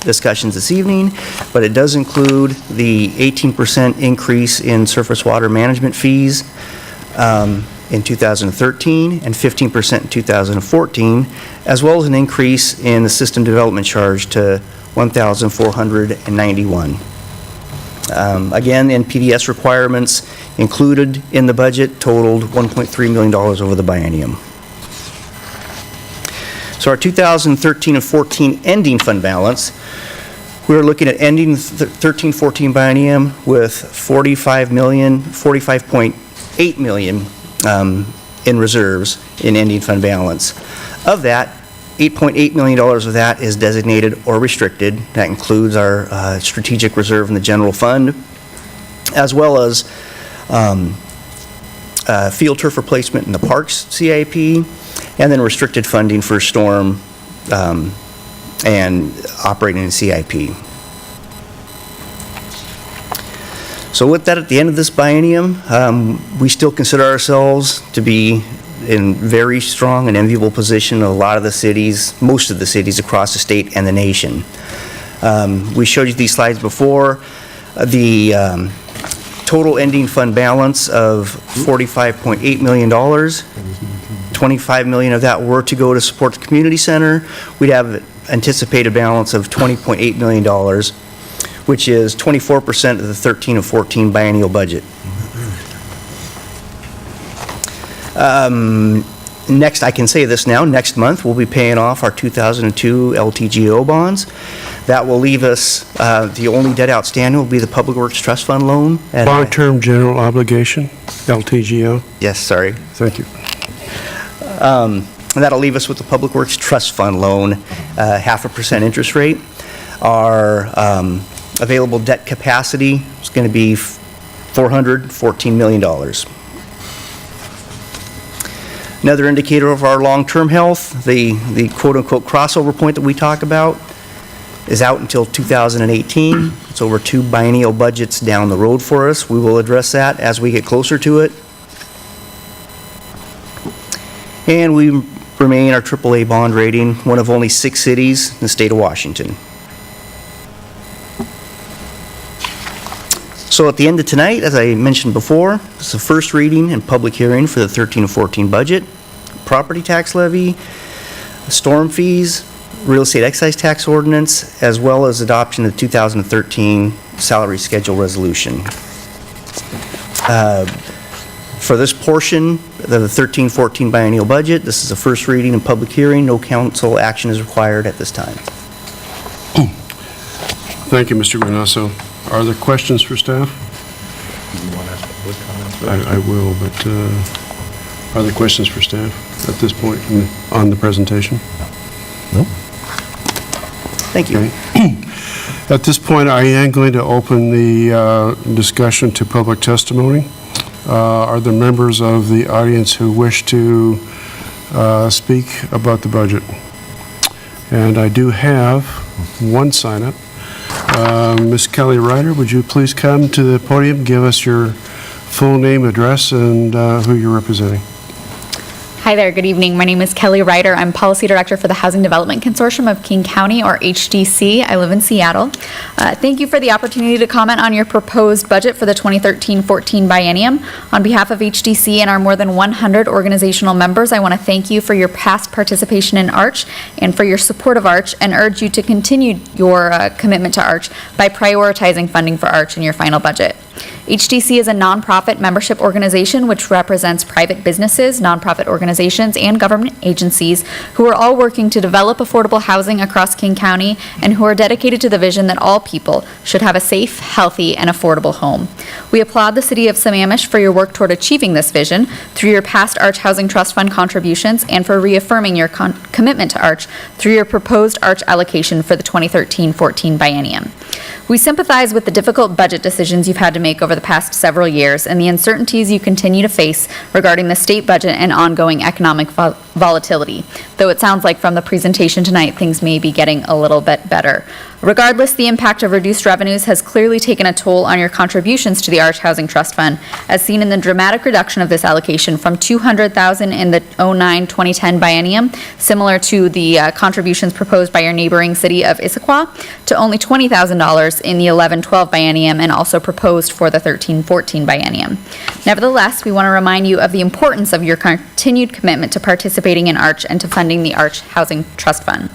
discussions this evening, but it does include the 18% increase in surface water management fees in 2013 and 15% in 2014, as well as an increase in the system development charge to $1,491. Again, NPDS requirements included in the budget totaled $1.3 million over the biennium. So our 2013 and 14 ending fund balance, we're looking at ending the 13-14 biennium with $45.8 million in reserves in ending fund balance. Of that, $8.8 million of that is designated or restricted. That includes our strategic reserve in the general fund, as well as field turf replacement in the parks CIP, and then restricted funding for storm and operating in CIP. So with that, at the end of this biennium, we still consider ourselves to be in very strong and enviable position in a lot of the cities, most of the cities across the state and the nation. We showed you these slides before. The total ending fund balance of $45.8 million, $25 million of that were to go to support the community center. We'd have an anticipated balance of $20.8 million, which is 24% of the 13 and 14 biennial budget. Next, I can say this now, next month we'll be paying off our 2002 LTGO bonds. That will leave us, the only debt outstanding will be the Public Works Trust Fund loan. Long-term general obligation, LTGO. Yes, sorry. Thank you. And that'll leave us with the Public Works Trust Fund loan, 0.5% interest rate. Our available debt capacity is going to be $414 million. Another indicator of our long-term health, the quote-unquote crossover point that we talk about is out until 2018. It's over 2 biennial budgets down the road for us. We will address that as we get closer to it. And we remain our AAA bond rating, one of only 6 cities in the state of Washington. So at the end of tonight, as I mentioned before, it's the first reading and public hearing for the 13 and 14 budget, property tax levy, storm fees, real estate excise tax ordinance, as well as adoption of the 2013 salary schedule resolution. For this portion of the 13-14 biennial budget, this is a first reading and public hearing. No council action is required at this time. Thank you, Mr. Granasso. Are there questions for staff? I will, but are there questions for staff at this point on the presentation? No. Thank you. At this point, I am going to open the discussion to public testimony. Are there members of the audience who wish to speak about the budget? And I do have one sign-up. Ms. Kelly Ryder, would you please come to the podium, give us your full name, address, and who you're representing? Hi there, good evening. My name is Kelly Ryder. I'm Policy Director for the Housing Development Consortium of King County, or HDC. I live in Seattle. Thank you for the opportunity to comment on your proposed budget for the 2013-14 biennium. On behalf of HDC and our more than 100 organizational members, I want to thank you for your past participation in ARCH and for your support of ARCH, and urge you to continue your commitment to ARCH by prioritizing funding for ARCH in your final budget. HDC is a nonprofit membership organization which represents private businesses, nonprofit organizations, and government agencies who are all working to develop affordable housing across King County and who are dedicated to the vision that all people should have a safe, healthy, and affordable home. We applaud the City of Sammamish for your work toward achieving this vision through your past ARCH Housing Trust Fund contributions and for reaffirming your commitment to ARCH through your proposed ARCH allocation for the 2013-14 biennium. We sympathize with the difficult budget decisions you've had to make over the past several years and the uncertainties you continue to face regarding the state budget and ongoing economic volatility, though it sounds like from the presentation tonight things may be getting a little bit better. Regardless, the impact of reduced revenues has clearly taken a toll on your contributions to the Arch Housing Trust Fund, as seen in the dramatic reduction of this allocation from $200,000 in the 09-2010 biennium, similar to the contributions proposed by your neighboring city of Issaquah, to only $20,000 in the 11-12 biennium and also proposed for the 13-14 biennium. Nevertheless, we want to remind you of the importance of your continued commitment to participating in Arch and to funding the Arch Housing Trust Fund.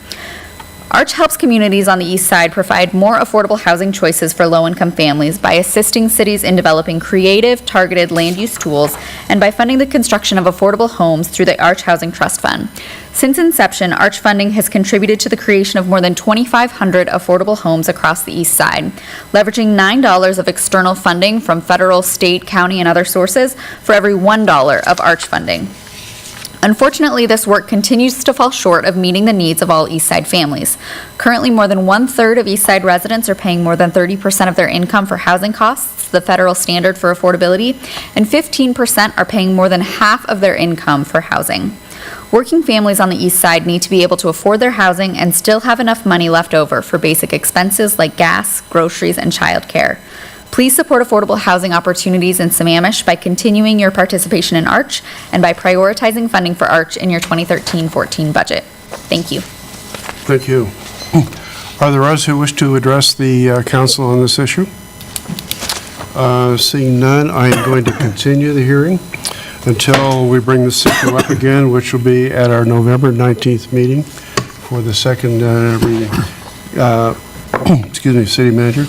Arch helps communities on the east side provide more affordable housing choices for low-income families by assisting cities in developing creative, targeted land use tools and by funding the construction of affordable homes through the Arch Housing Trust Fund. Since inception, Arch funding has contributed to the creation of more than 2,500 affordable homes across the east side, leveraging $9 of external funding from federal, state, county, and other sources for every $1 of Arch funding. Unfortunately, this work continues to fall short of meeting the needs of all East Side families. Currently, more than 1/3 of East Side residents are paying more than 30% of their income for housing costs, the federal standard for affordability, and 15% are paying more than half of their income for housing. Working families on the East Side need to be able to afford their housing and still have enough money left over for basic expenses like gas, groceries, and childcare. Please support affordable housing opportunities in Sammamish by continuing your participation in Arch and by prioritizing funding for Arch in your 2013-14 budget. Thank you. Thank you. Are there others who wish to address the council on this issue? Seeing none, I am going to continue the hearing until we bring this issue up again, which will be at our November 19th meeting for the second reading. Excuse me, City Manager.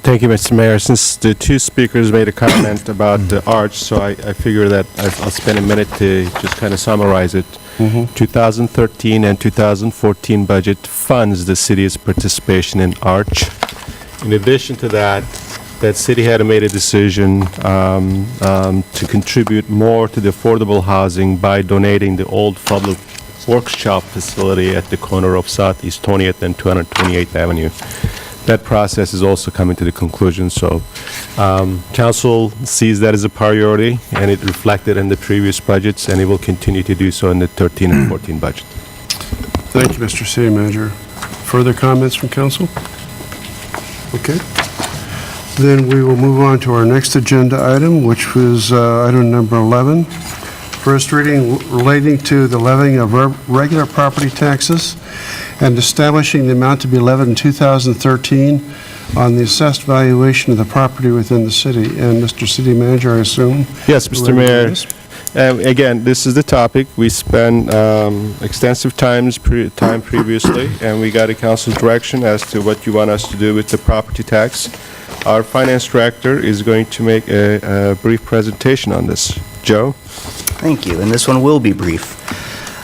Thank you, Mr. Mayor. Since the two speakers made a comment about the Arch, so I figure that I'll spend a minute to just kind of summarize it. 2013 and 2014 budget funds the city's participation in Arch. In addition to that, that city had made a decision to contribute more to the affordable housing by donating the old public workshop facility at the corner of Southeast 20th and 228th Avenue. That process is also coming to the conclusion, so council sees that as a priority, and it reflected in the previous budgets, and it will continue to do so in the 13 and 14 budget. Thank you, Mr. City Manager. Further comments from council? Okay. Then we will move on to our next agenda item, which was item number 11. First reading relating to the levying of regular property taxes and establishing the amount to be levied in 2013 on the assessed valuation of the property within the city. And Mr. City Manager, I assume? Yes, Mr. Mayor. Again, this is the topic. We spent extensive time previously, and we got a council direction as to what you want us to do with the property tax. Our finance director is going to make a brief presentation on this. Joe? Thank you, and this one will be brief.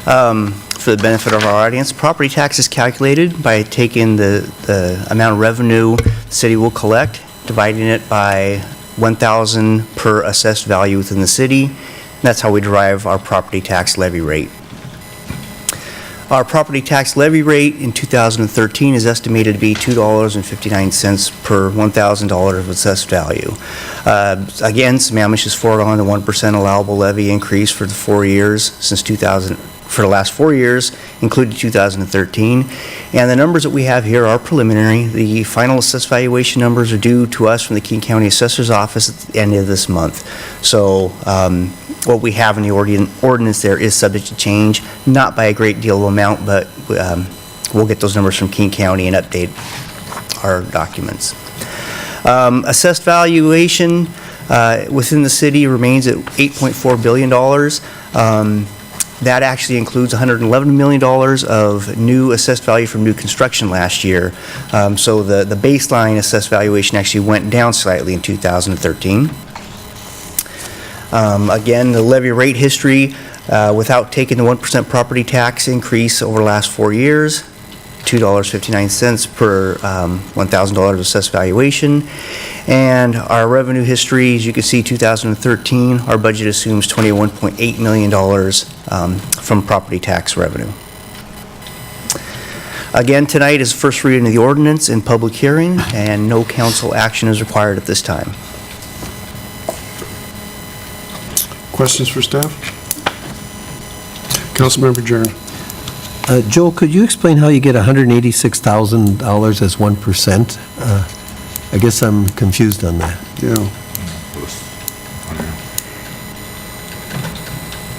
For the benefit of our audience, property tax is calculated by taking the amount of revenue the city will collect, dividing it by 1,000 per assessed value within the city. That's how we derive our property tax levy rate. Our property tax levy rate in 2013 is estimated to be $2.59 per $1,000 of assessed value. Again, Sammamish has foregone the 1% allowable levy increase for the 4 years since 2000. For the last 4 years, including 2013. And the numbers that we have here are preliminary. The final assessed valuation numbers are due to us from the King County Assessor's Office at the end of this month. So what we have in the ordinance there is subject to change, not by a great deal of amount, but we'll get those numbers from King County and update our documents. Assessed valuation within the city remains at $8.4 billion. That actually includes $111 million of new assessed value from new construction last year. So the baseline assessed valuation actually went down slightly in 2013. Again, the levy rate history, without taking the 1% property tax increase over the last 4 years, $2.59 per $1,000 assessed valuation. And our revenue history, as you can see, 2013, our budget assumes $21.8 million from property tax revenue. Again, tonight is first reading of the ordinance and public hearing, and no council action is required at this time. Questions for staff? Councilmember Jern. Joel, could you explain how you get $186,000 as 1%? I guess I'm confused on that. Yeah.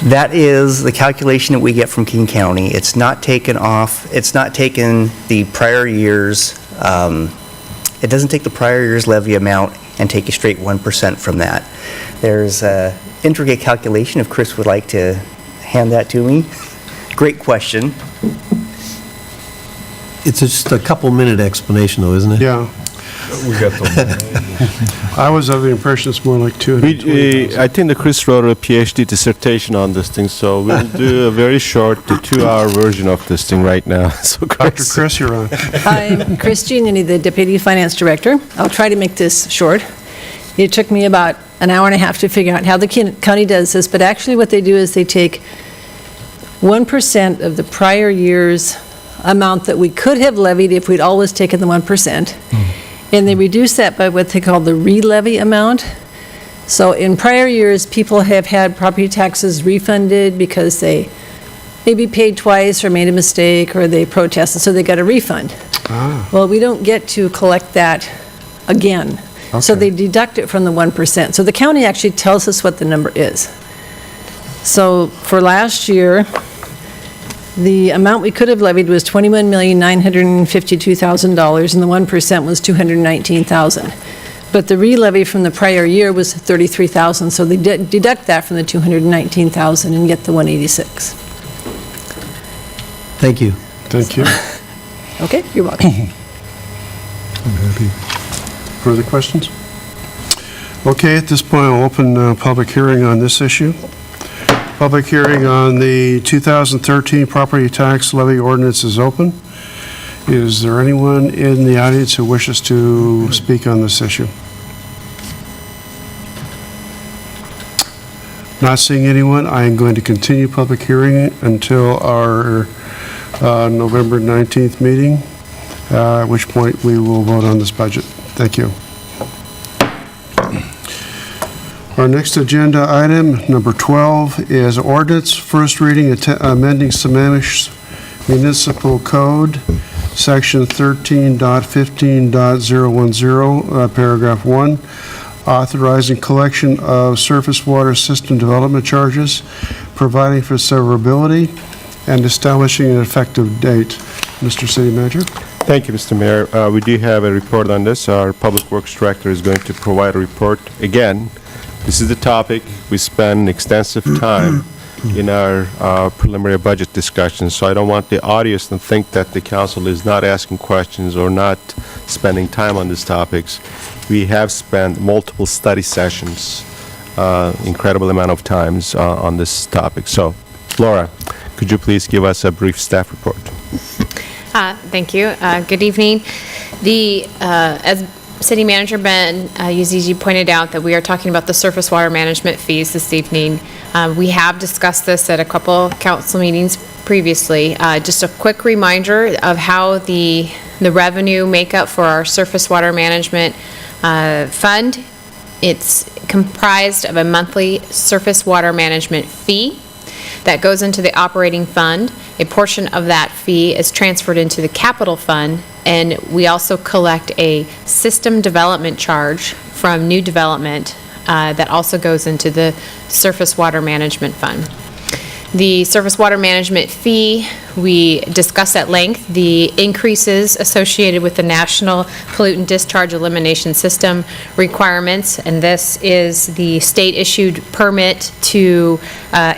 That is the calculation that we get from King County. It's not taken the prior year's, it doesn't take the prior year's levy amount and take a straight 1% from that. There's an intricate calculation, if Chris would like to hand that to me. Great question. It's just a couple-minute explanation, though, isn't it? Yeah. We got the... I was of the impression it's more like 220,000. I think that Chris wrote a PhD dissertation on this thing, so we'll do a very short 2-hour version of this thing right now. So Dr. Chris, you're on. I'm Chris Giannini, the Deputy Finance Director. I'll try to make this short. It took me about an hour and a half to figure out how the county does this, but actually what they do is they take 1% of the prior year's amount that we could have levied if we'd always taken the 1%. And they reduce that by what they call the re-levy amount. So in prior years, people have had property taxes refunded because they maybe paid twice or made a mistake or they protested, so they got a refund. Well, we don't get to collect that again. So they deduct it from the 1%. So the county actually tells us what the number is. So for last year, the amount we could have levied was $21,952,000, and the 1% was $219,000. But the re-levy from the prior year was $33,000, so they deduct that from the $219,000 and get the $186,000. Thank you. Thank you. Okay, you're welcome. I'm happy. Further questions? Okay, at this point, I'll open a public hearing on this issue. Public hearing on the 2013 property tax levy ordinance is open. Is there anyone in the audience who wishes to speak on this issue? Not seeing anyone, I am going to continue public hearing until our November 19th meeting, at which point we will vote on this budget. Thank you. Our next agenda item, number 12, is ordinance, first reading, amending Sammamish Municipal Code, Section 13.15.010, paragraph 1, authorizing collection of surface water system development charges, providing for severability, and establishing an effective date. Mr. City Manager? Thank you, Mr. Mayor. We do have a report on this. Our Public Works Director is going to provide a report again. This is the topic. We spend extensive time in our preliminary budget discussions, so I don't want the audience to think that the council is not asking questions or not spending time on these topics. We have spent multiple study sessions, incredible amount of times on this topic. So, Laura, could you please give us a brief staff report? Thank you. Good evening. As City Manager Ben Uzizi pointed out, that we are talking about the surface water management fees this evening. We have discussed this at a couple council meetings previously. Just a quick reminder of how the revenue makeup for our surface water management fund. It's comprised of a monthly surface water management fee that goes into the operating fund. A portion of that fee is transferred into the capital fund, and we also collect a system development charge from new development that also goes into the surface water management fund. The surface water management fee, we discussed at length the increases associated with the National Pollutant Discharge Elimination System requirements, and this is the state-issued permit to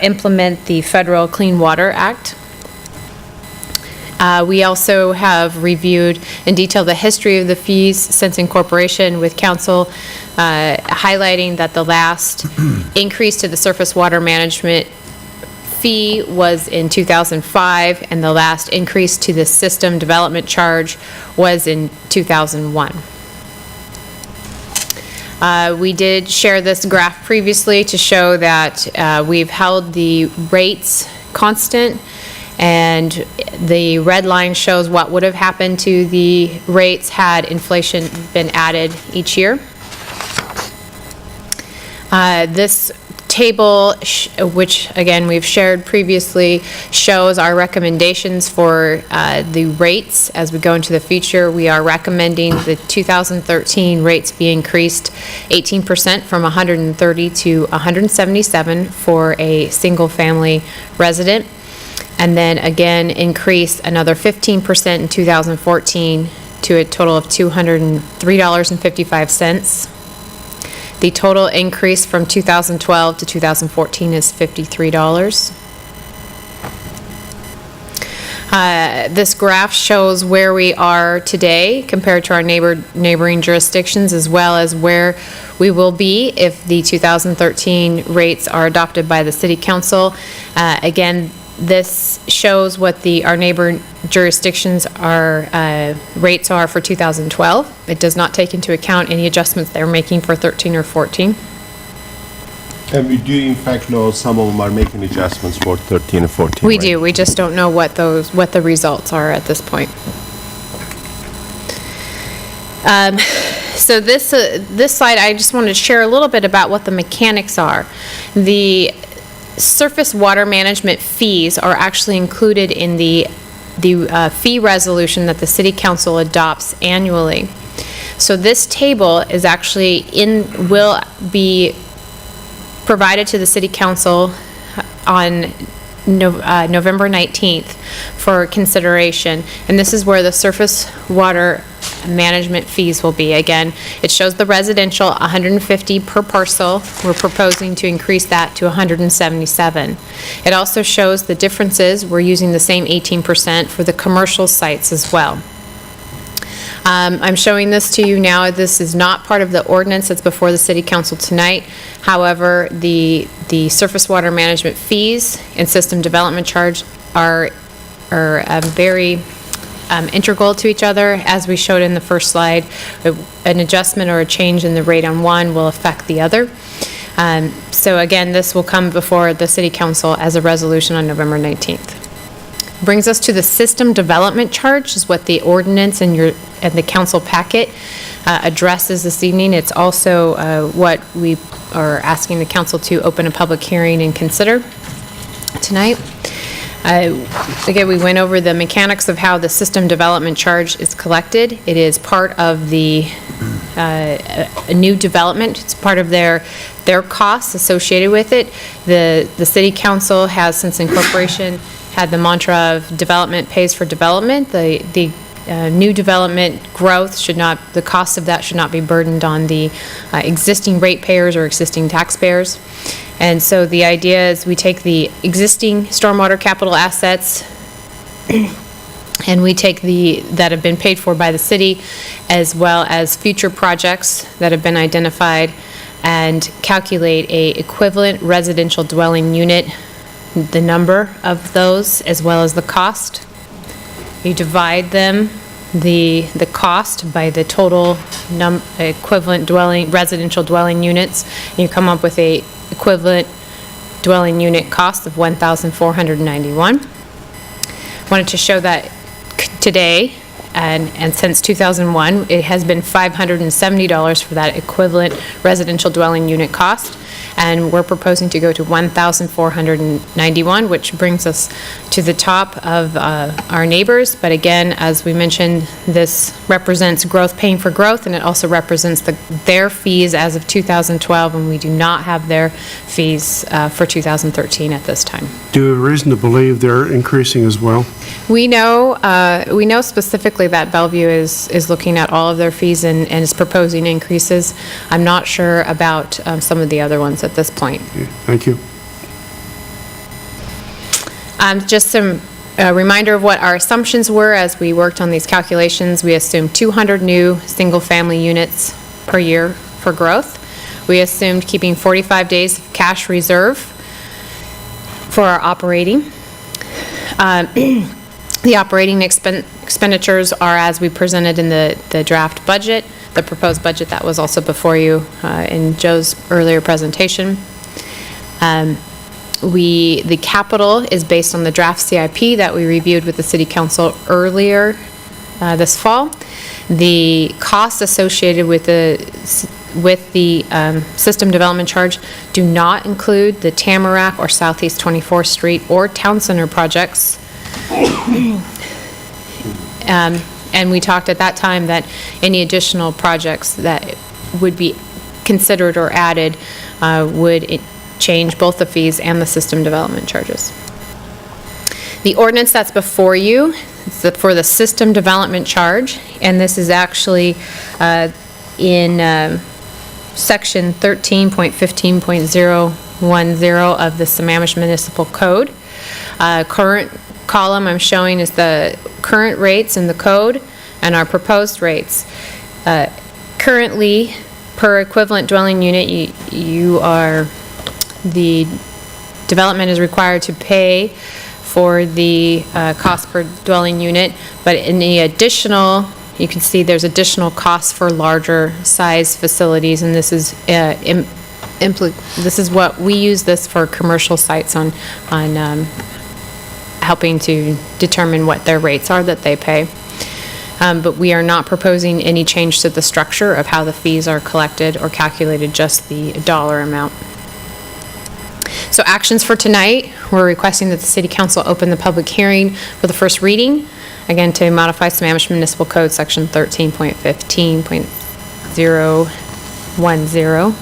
implement the Federal Clean Water Act. We also have reviewed in detail the history of the fees since incorporation with council, highlighting that the last increase to the surface water management fee was in 2005, and the last increase to the system development charge was in 2001. We did share this graph previously to show that we've held the rates constant, and the red line shows what would have happened to the rates had inflation been added each year. This table, which again we've shared previously, shows our recommendations for the rates as we go into the future. We are recommending the 2013 rates be increased 18% from 130 to 177 for a single-family resident, and then again increase another 15% in 2014 to a total of $203.55. The total increase from 2012 to 2014 is $53. This graph shows where we are today compared to our neighboring jurisdictions, as well as where we will be if the 2013 rates are adopted by the City Council. Again, this shows what our neighbor jurisdictions rates are for 2012. It does not take into account any adjustments they're making for 13 or 14. And we do in fact know some of them are making adjustments for 13 and 14. We right? do. We just don't know what the results are at this point. So this slide, I just wanted to share a little bit about what the mechanics are. The surface water management fees are actually included in the fee resolution that the City Council adopts annually. So this table is actually will be provided to the City Council on November 19th for consideration, and this is where the surface water management fees will be. Again, it shows the residential 150 per parcel. We're proposing to increase that to 177. It also shows the differences. We're using the same 18% for the commercial sites as well. I'm showing this to you now. This is not part of the ordinance that's before the City Council tonight. However, the surface water management fees and system development charge are very integral to each other. As we showed in the first slide, an adjustment or a change in the rate on one will affect the other. So again, this will come before the City Council as a resolution on November 19th. Brings us to the system development charge, is what the ordinance and the council packet addresses this evening. It's also what we are asking the council to open a public hearing and consider tonight. Again, we went over the mechanics of how the system development charge is collected. It is part of the a new development. It's part of their costs associated with it. The City Council has, since incorporation, had the mantra of development pays for development. The new development growth the cost of that should not be burdened on the existing ratepayers or existing taxpayers. And so the idea is we take the existing stormwater capital assets and we take that have been paid for by the city, as well as future projects that have been identified, and calculate a equivalent residential dwelling unit, the number of those, as well as the cost. You divide them, the cost, by the total equivalent residential dwelling units, and you come up with a equivalent dwelling unit cost of $1,491. Wanted to show that today, and since 2001, it has been $570 for that equivalent residential dwelling unit cost. And we're proposing to go to $1,491, which brings us to the top of our neighbors. But again, as we mentioned, this represents growth paying for growth, and it also represents their fees as of 2012, and we do not have their fees for 2013 at this time. Do you have reason to believe they're increasing as well? We know specifically that Bellevue is looking at all of their fees and is proposing increases. I'm not sure about some of the other ones at this point. Thank you. Just some reminder of what our assumptions were as we worked on these calculations. We assumed 200 new single-family units per year for growth. We assumed keeping 45 days of cash reserve for our operating. The operating expenditures are as we presented in the draft budget, the proposed budget that was also before you in Joe's earlier presentation. The capital is based on the draft CIP that we reviewed with the City Council earlier this fall. The costs associated with the with the system development charge do not include the Tamarack or Southeast 24th Street or Town Center projects. And we talked at that time that any additional projects that would be considered or added would change both the fees and the system development charges. The ordinance that's before you is for the system development charge, and this is actually in section 13.15.010 of the Sammamish Municipal Code. Current column I'm showing is the current rates in the code and our proposed rates. Currently, per equivalent dwelling unit, the development is required to pay for the cost per dwelling unit, but in the additional, you can see there's additional costs for larger size facilities, and this is this is what we use this for commercial sites on helping to determine what their rates are that they pay. But we are not proposing any change to the structure of how the fees are collected or calculated, just the dollar amount. So actions for tonight, we're requesting that the City Council open the public hearing for the first reading, again, to modify Sammamish Municipal Code, Section 13.15.010.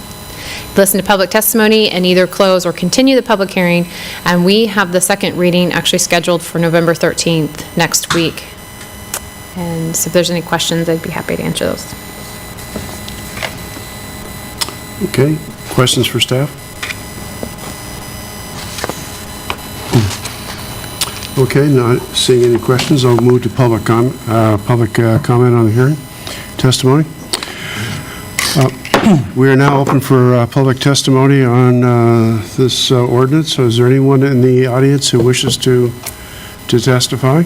Listen to public testimony and either close or continue the public hearing. And we have the second reading actually scheduled for November 13th, next week. And so if there's any questions, I'd be happy to answer those. Okay, questions for staff? Okay, not seeing any questions, I'll move to public comment on the hearing, testimony. We are now open for public testimony on this ordinance. So is there anyone in the audience who wishes to testify?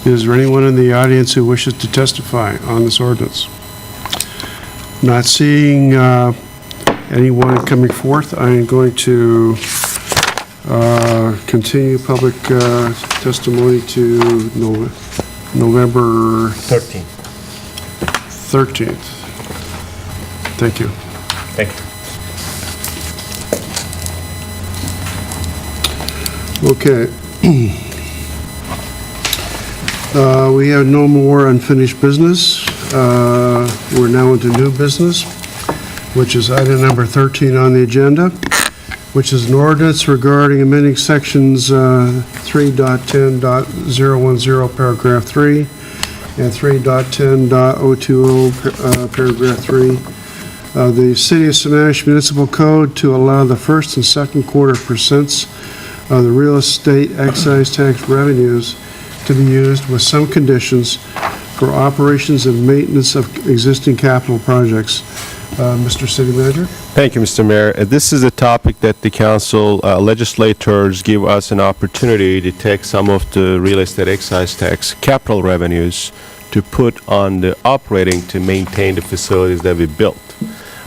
Is there anyone in the audience who wishes to testify on this ordinance? Not seeing anyone coming forth, I am going to continue public testimony to November 13th. Thank you. Thank you. Okay. We have no more unfinished business. We're now into new business, which is item number 13 on the agenda, which is an ordinance regarding amending sections 3.10.010, paragraph 3, and 3.10.020, paragraph 3 of the City of Sammamish Municipal Code to allow the first and second quarter percents of the real estate excise tax revenues to be used with some conditions for operations and maintenance of existing capital projects. Mr. City Manager? Thank you, Mr. Mayor. This is a topic that the council legislators give us an opportunity to take some of the real estate excise tax capital revenues to put on the operating to maintain the facilities that we built.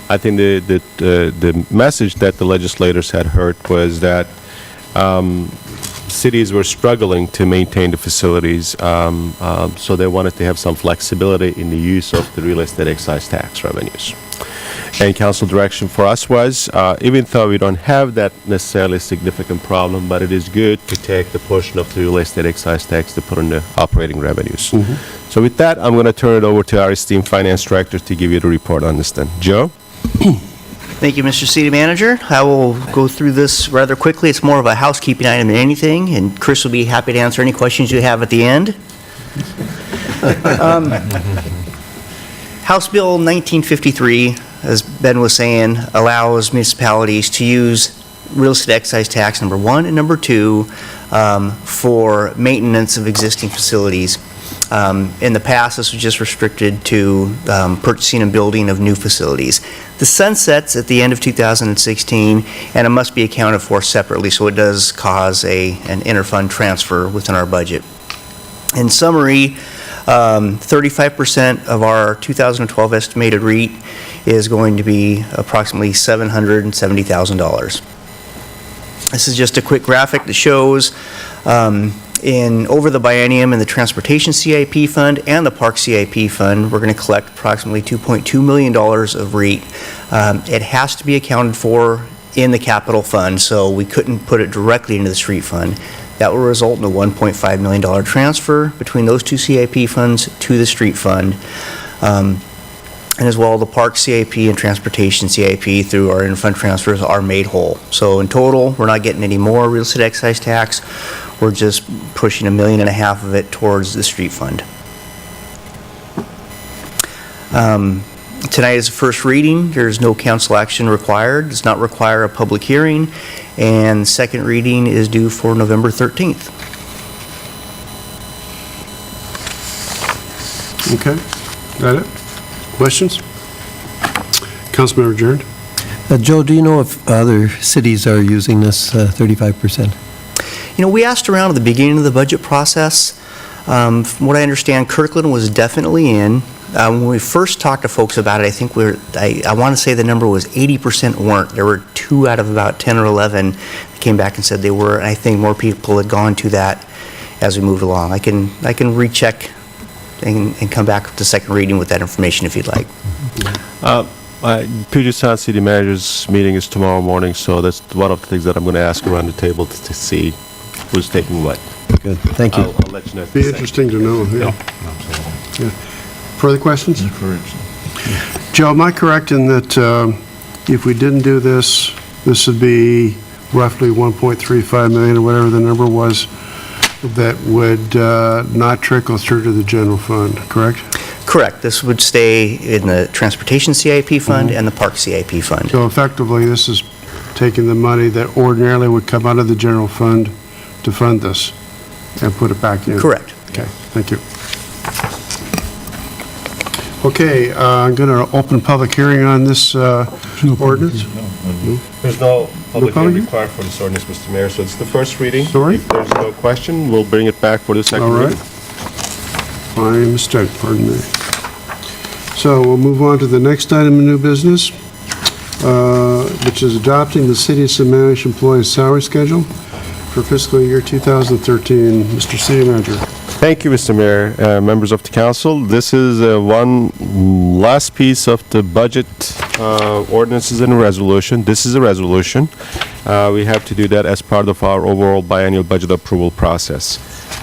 I think the message that the legislators had heard was that cities were struggling to maintain the facilities, so they wanted to have some flexibility in the use of the real estate excise tax revenues. And council direction for us was, even though we don't have that necessarily significant problem, but it is good to take the portion of the real estate excise tax to put on the operating revenues. So with that, I'm going to turn it over to our esteemed finance director to give you the report on this then. Joe? Thank you, Mr. City Manager. I will go through this rather quickly. It's more of a housekeeping item than anything, and Chris will be happy to answer any questions you have at the end. House Bill 1953, as Ben was saying, allows municipalities to use real estate excise tax, number one, and number two, for maintenance of existing facilities. In the past, this was just restricted to purchasing and building of new facilities. The sunsets at the end of 2016, and it must be accounted for separately, so it does cause an interfund transfer within our budget. In summary, 35% of our 2012 estimated REIT is going to be approximately $770,000. This is just a quick graphic that shows Over the biennium in the Transportation CIP Fund and the Park CIP Fund, we're going to collect approximately $2.2 million of REIT. It has to be accounted for in the capital fund, so we couldn't put it directly into the street fund. That will result in a $1.5 million transfer between those two CIP funds to the street fund. And as well, the Park CIP and Transportation CIP through our in-fund transfers are made whole. So in total, we're not getting any more real estate excise tax. We're just pushing $1.5 million of it towards the street fund. Tonight is the first reading. There's no council action required. Does not require a public hearing. And second reading is due for November 13th. Okay, got it? Questions? Councilmember Jarrett? Joe, do you know if other cities are using this 35%? You know, we asked around at the beginning of the budget process. From what I understand, Kirkland was definitely in. When we first talked to folks about it, I think I want to say the number was 80% weren't. There were 2 out of about 10 or 11 that came back and said they were, and I think more people had gone to that as we moved along. I can recheck and come back with the second reading with that information if you'd like. Puget Sound City Manager's meeting is tomorrow morning, so that's one of the things that I'm going to ask around the table to see who's taking what. Good, thank you. I'll let you know. Be interesting to know, yeah. Yeah. Further questions? Joe, am I correct in that if we didn't do this, this would be roughly 1.35 million or whatever the number was that would not trickle through to the general fund, correct? Correct. This would stay in the Transportation CIP Fund and the Park CIP Fund. So effectively, this is taking the money that ordinarily would come out of the general fund to fund this and put it back in? Correct. Okay, thank you. Okay, I'm going to open public hearing on this ordinance. There's no public hearing required for this ordinance, Mr. Mayor, so it's the first reading. Sorry? If there's no question, we'll bring it back for the second All right. reading. My mistake, pardon me. So we'll move on to the next item of new business, which is adopting the City of Sammamish employee salary schedule for fiscal year 2013. Mr. City Manager. Thank you, Mr. Mayor, members of the council. This is one last piece of the budget ordinances and resolution. This is a resolution. We have to do that as part of our overall biennial budget approval process.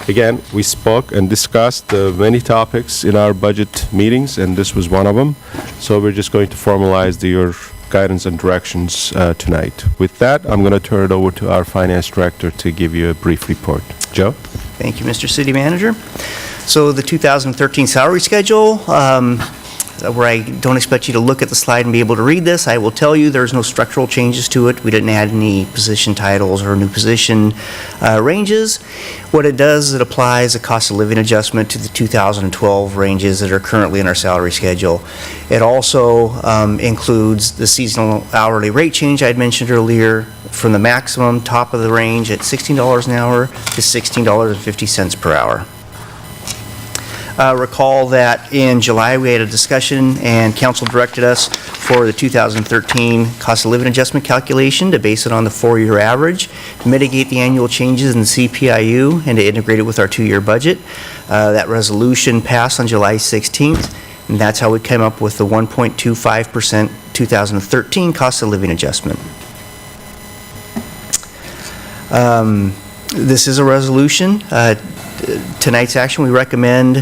Again, we spoke and discussed many topics in our budget meetings, and this was one of them. So we're just going to formalize your guidance and directions tonight. With that, I'm going to turn it over to our finance director to give you a brief report. Joe? Thank you, Mr. City Manager. So the 2013 salary schedule, where I don't expect you to look at the slide and be able to read this, I will tell you there's no structural changes to it. We didn't add any position titles or new position ranges. What it does is it applies a cost of living adjustment to the 2012 ranges that are currently in our salary schedule. It also includes the seasonal hourly rate change I had mentioned earlier, from the maximum top of the range at $16 an hour to $16.50 per hour. Recall that in July we had a discussion and council directed us for the 2013 cost of living adjustment calculation to base it on the 4-year average, to mitigate the annual changes in the CPIU and to integrate it with our 2-year budget. That resolution passed on July 16th, and that's how we came up with the 1.25% 2013 cost of living adjustment. This is a resolution. Tonight's action, we recommend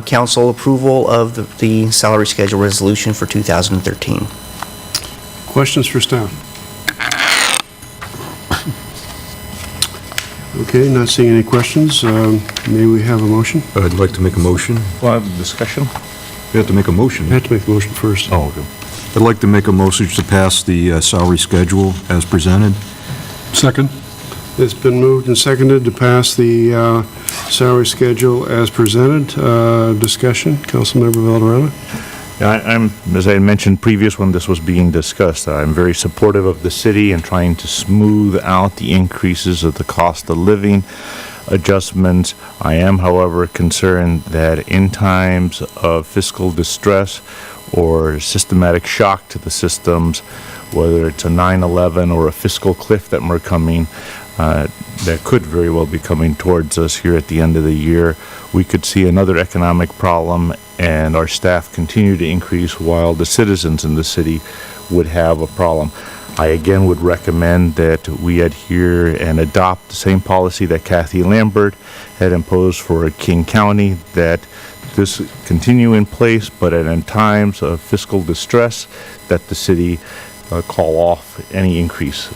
council approval of the salary schedule resolution for 2013. Questions for staff? Okay, not seeing any questions. May we have a motion? I'd like to make a motion. Well, discussion? We have to make a motion. You have to make the motion first. Oh, okay. I'd like to make a motion to pass the salary schedule as presented. Second. It's been moved and seconded to pass the salary schedule as presented. Discussion, Councilmember Valderrama. Yeah, as I mentioned previous when this was being discussed, I'm very supportive of the city and trying to smooth out the increases of the cost of living. adjustments. I am, however, concerned that in times of fiscal distress or systematic shock to the systems, whether it's a 9/11 or a fiscal cliff that we're coming, that could very well be coming towards us here at the end of the year, we could see another economic problem and our staff continue to increase while the citizens in the city would have a problem. I again would recommend that we adhere and adopt the same policy that Kathy Lambert had imposed for King County, that this continue in place, but in times of fiscal distress, that the city call off any increase.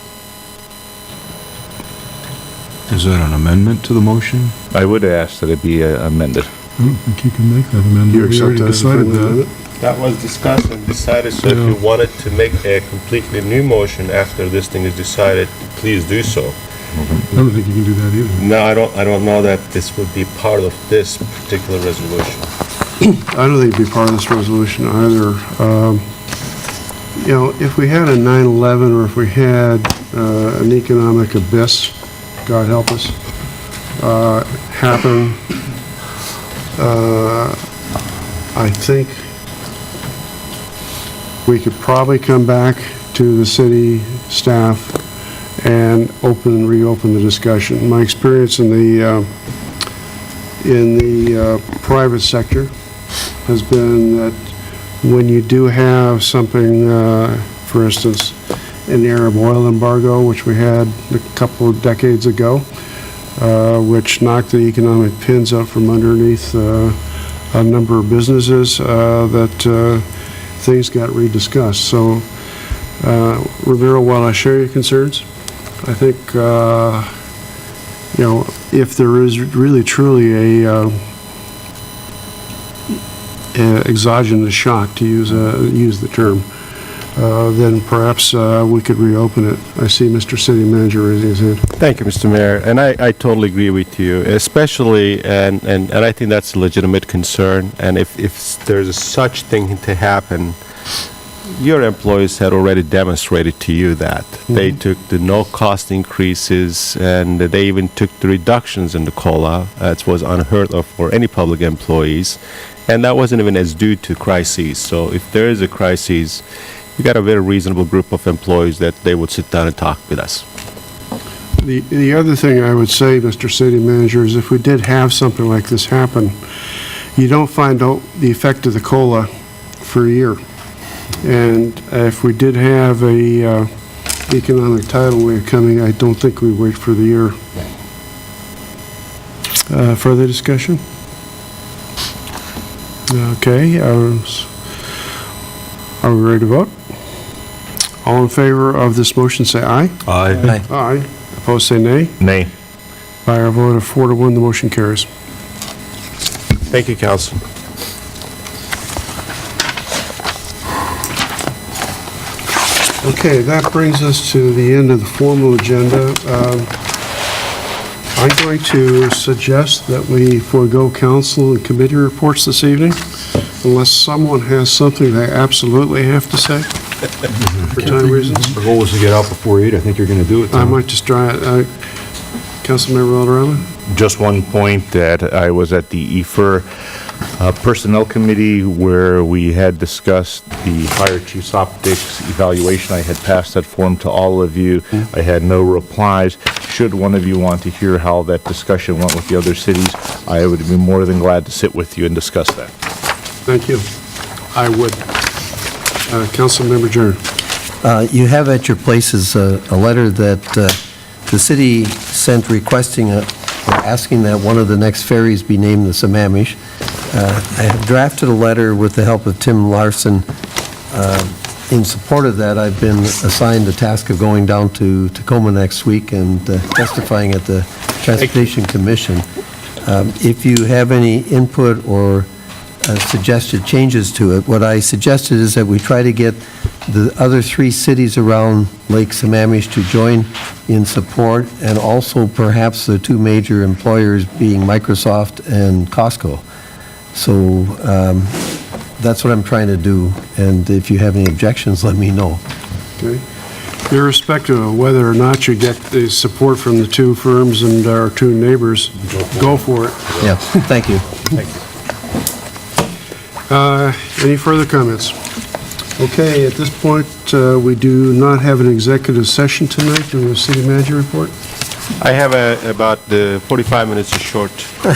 Is that an amendment to the motion? I would ask that it be amended. I don't think you can make that amendment. You We accept already that as a decided friendly that. amendment? That was discussed and decided, so if Yeah. you wanted to make a completely new motion after this thing is decided, please do so. I don't think you can do that either. No, I don't know that this would be part of this particular resolution. I don't think it'd be part of this resolution either. You know, if we had a 9/11 or if we had an economic abyss, God help us, happen, I think we could probably come back to the city staff and reopen the discussion. My experience in the private sector has been that when you do have something, for instance, an Arab oil embargo, which we had a couple of decades ago, which knocked the economic pins up from underneath a number of businesses, that things got rediscussed. So, Rivera, while I share your concerns, I think, you know, if there is really truly a exogenous shock, to use the term, then perhaps we could reopen it. I see Mr. City Manager raising his hand. Thank you, Mr. Mayor, and I totally agree with you, especially, and I think that's a legitimate concern, and if there's a such thing to happen, your employees had already demonstrated to you that. They took the no-cost increases, and they even took the reductions in the COLA. That was unheard of for any public employees, and that wasn't even as due to crises. So if there is a crisis, we got a very reasonable group of employees that they would sit down and talk with us. The other thing I would say, Mr. City Manager, is if we did have something like this happen, you don't find out the effect of the COLA for a year. And if we did have a economic tidal wave coming, I don't think we'd wait for the year. Further discussion? Okay, are we ready to vote? All in favor of this motion, say aye. Aye. Aye. Opposed, say nay. Nay. By a vote of 4-1, the motion carries. Thank you, Council. Okay, that brings us to the end of the formal agenda. I'm going to suggest that we forego council and committee reports this evening, unless someone has something they absolutely have to say for time reasons. Our goal was to get out before 8. I think you're going to do it, I Tom. might just try it. Councilmember Valderrama? Just one point, that I was at the EFER Personnel Committee where we had discussed the Fire Chief's Optics evaluation. I had passed that form to all of you. I had no replies. Should one of you want to hear how that discussion went with the other cities, I would be more than glad to sit with you and discuss that. Thank you. I would. Councilmember Jern. You have at your places a letter that the city sent requesting or asking that one of the next ferries be named the Sammamish. I have drafted a letter with the help of Tim Larson. In support of that, I've been assigned the task of going down to Tacoma next week and testifying at the Transportation Commission. If you have any input or suggested changes to it, what I suggested is that we try to get the other 3 cities around Lake Sammamish to join in support, and also perhaps the 2 major employers being Microsoft and Costco. So that's what I'm trying to do, and if you have any objections, let me know. Okay. irrespective of whether or not you get the support from the two firms and our two neighbors, go for it. Yeah, thank you. Any further comments? Okay, at this point, we do not have an executive session tonight. Do we have a city manager report? I have about 45 minutes short.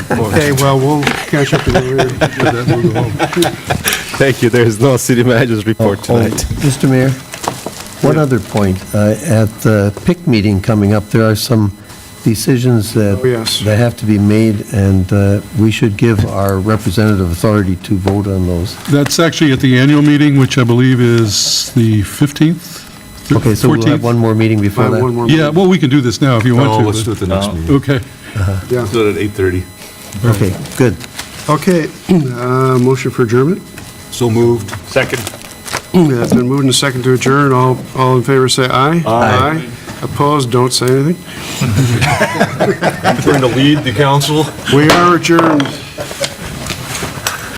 Okay, well, we'll catch up again later. Thank you. There is no city manager's report tonight. Mr. Mayor, one other point. At the PIC meeting coming up, there are some decisions that that have to be made, and we should give our representative authority to vote on those. That's actually at the annual meeting, which I believe is the 15th? Okay, so we'll have one more meeting before that? Yeah, well, we can do this now if you want to. No, let's do it the next meeting. Okay. Yeah. Let's do it at 8:30. Okay, good. Okay, motion for adjournment? So moved. Second. It's been moved and second to adjourn. All in favor, say aye. Aye. Opposed, don't say anything. I'm trying to lead the council. We are adjourned.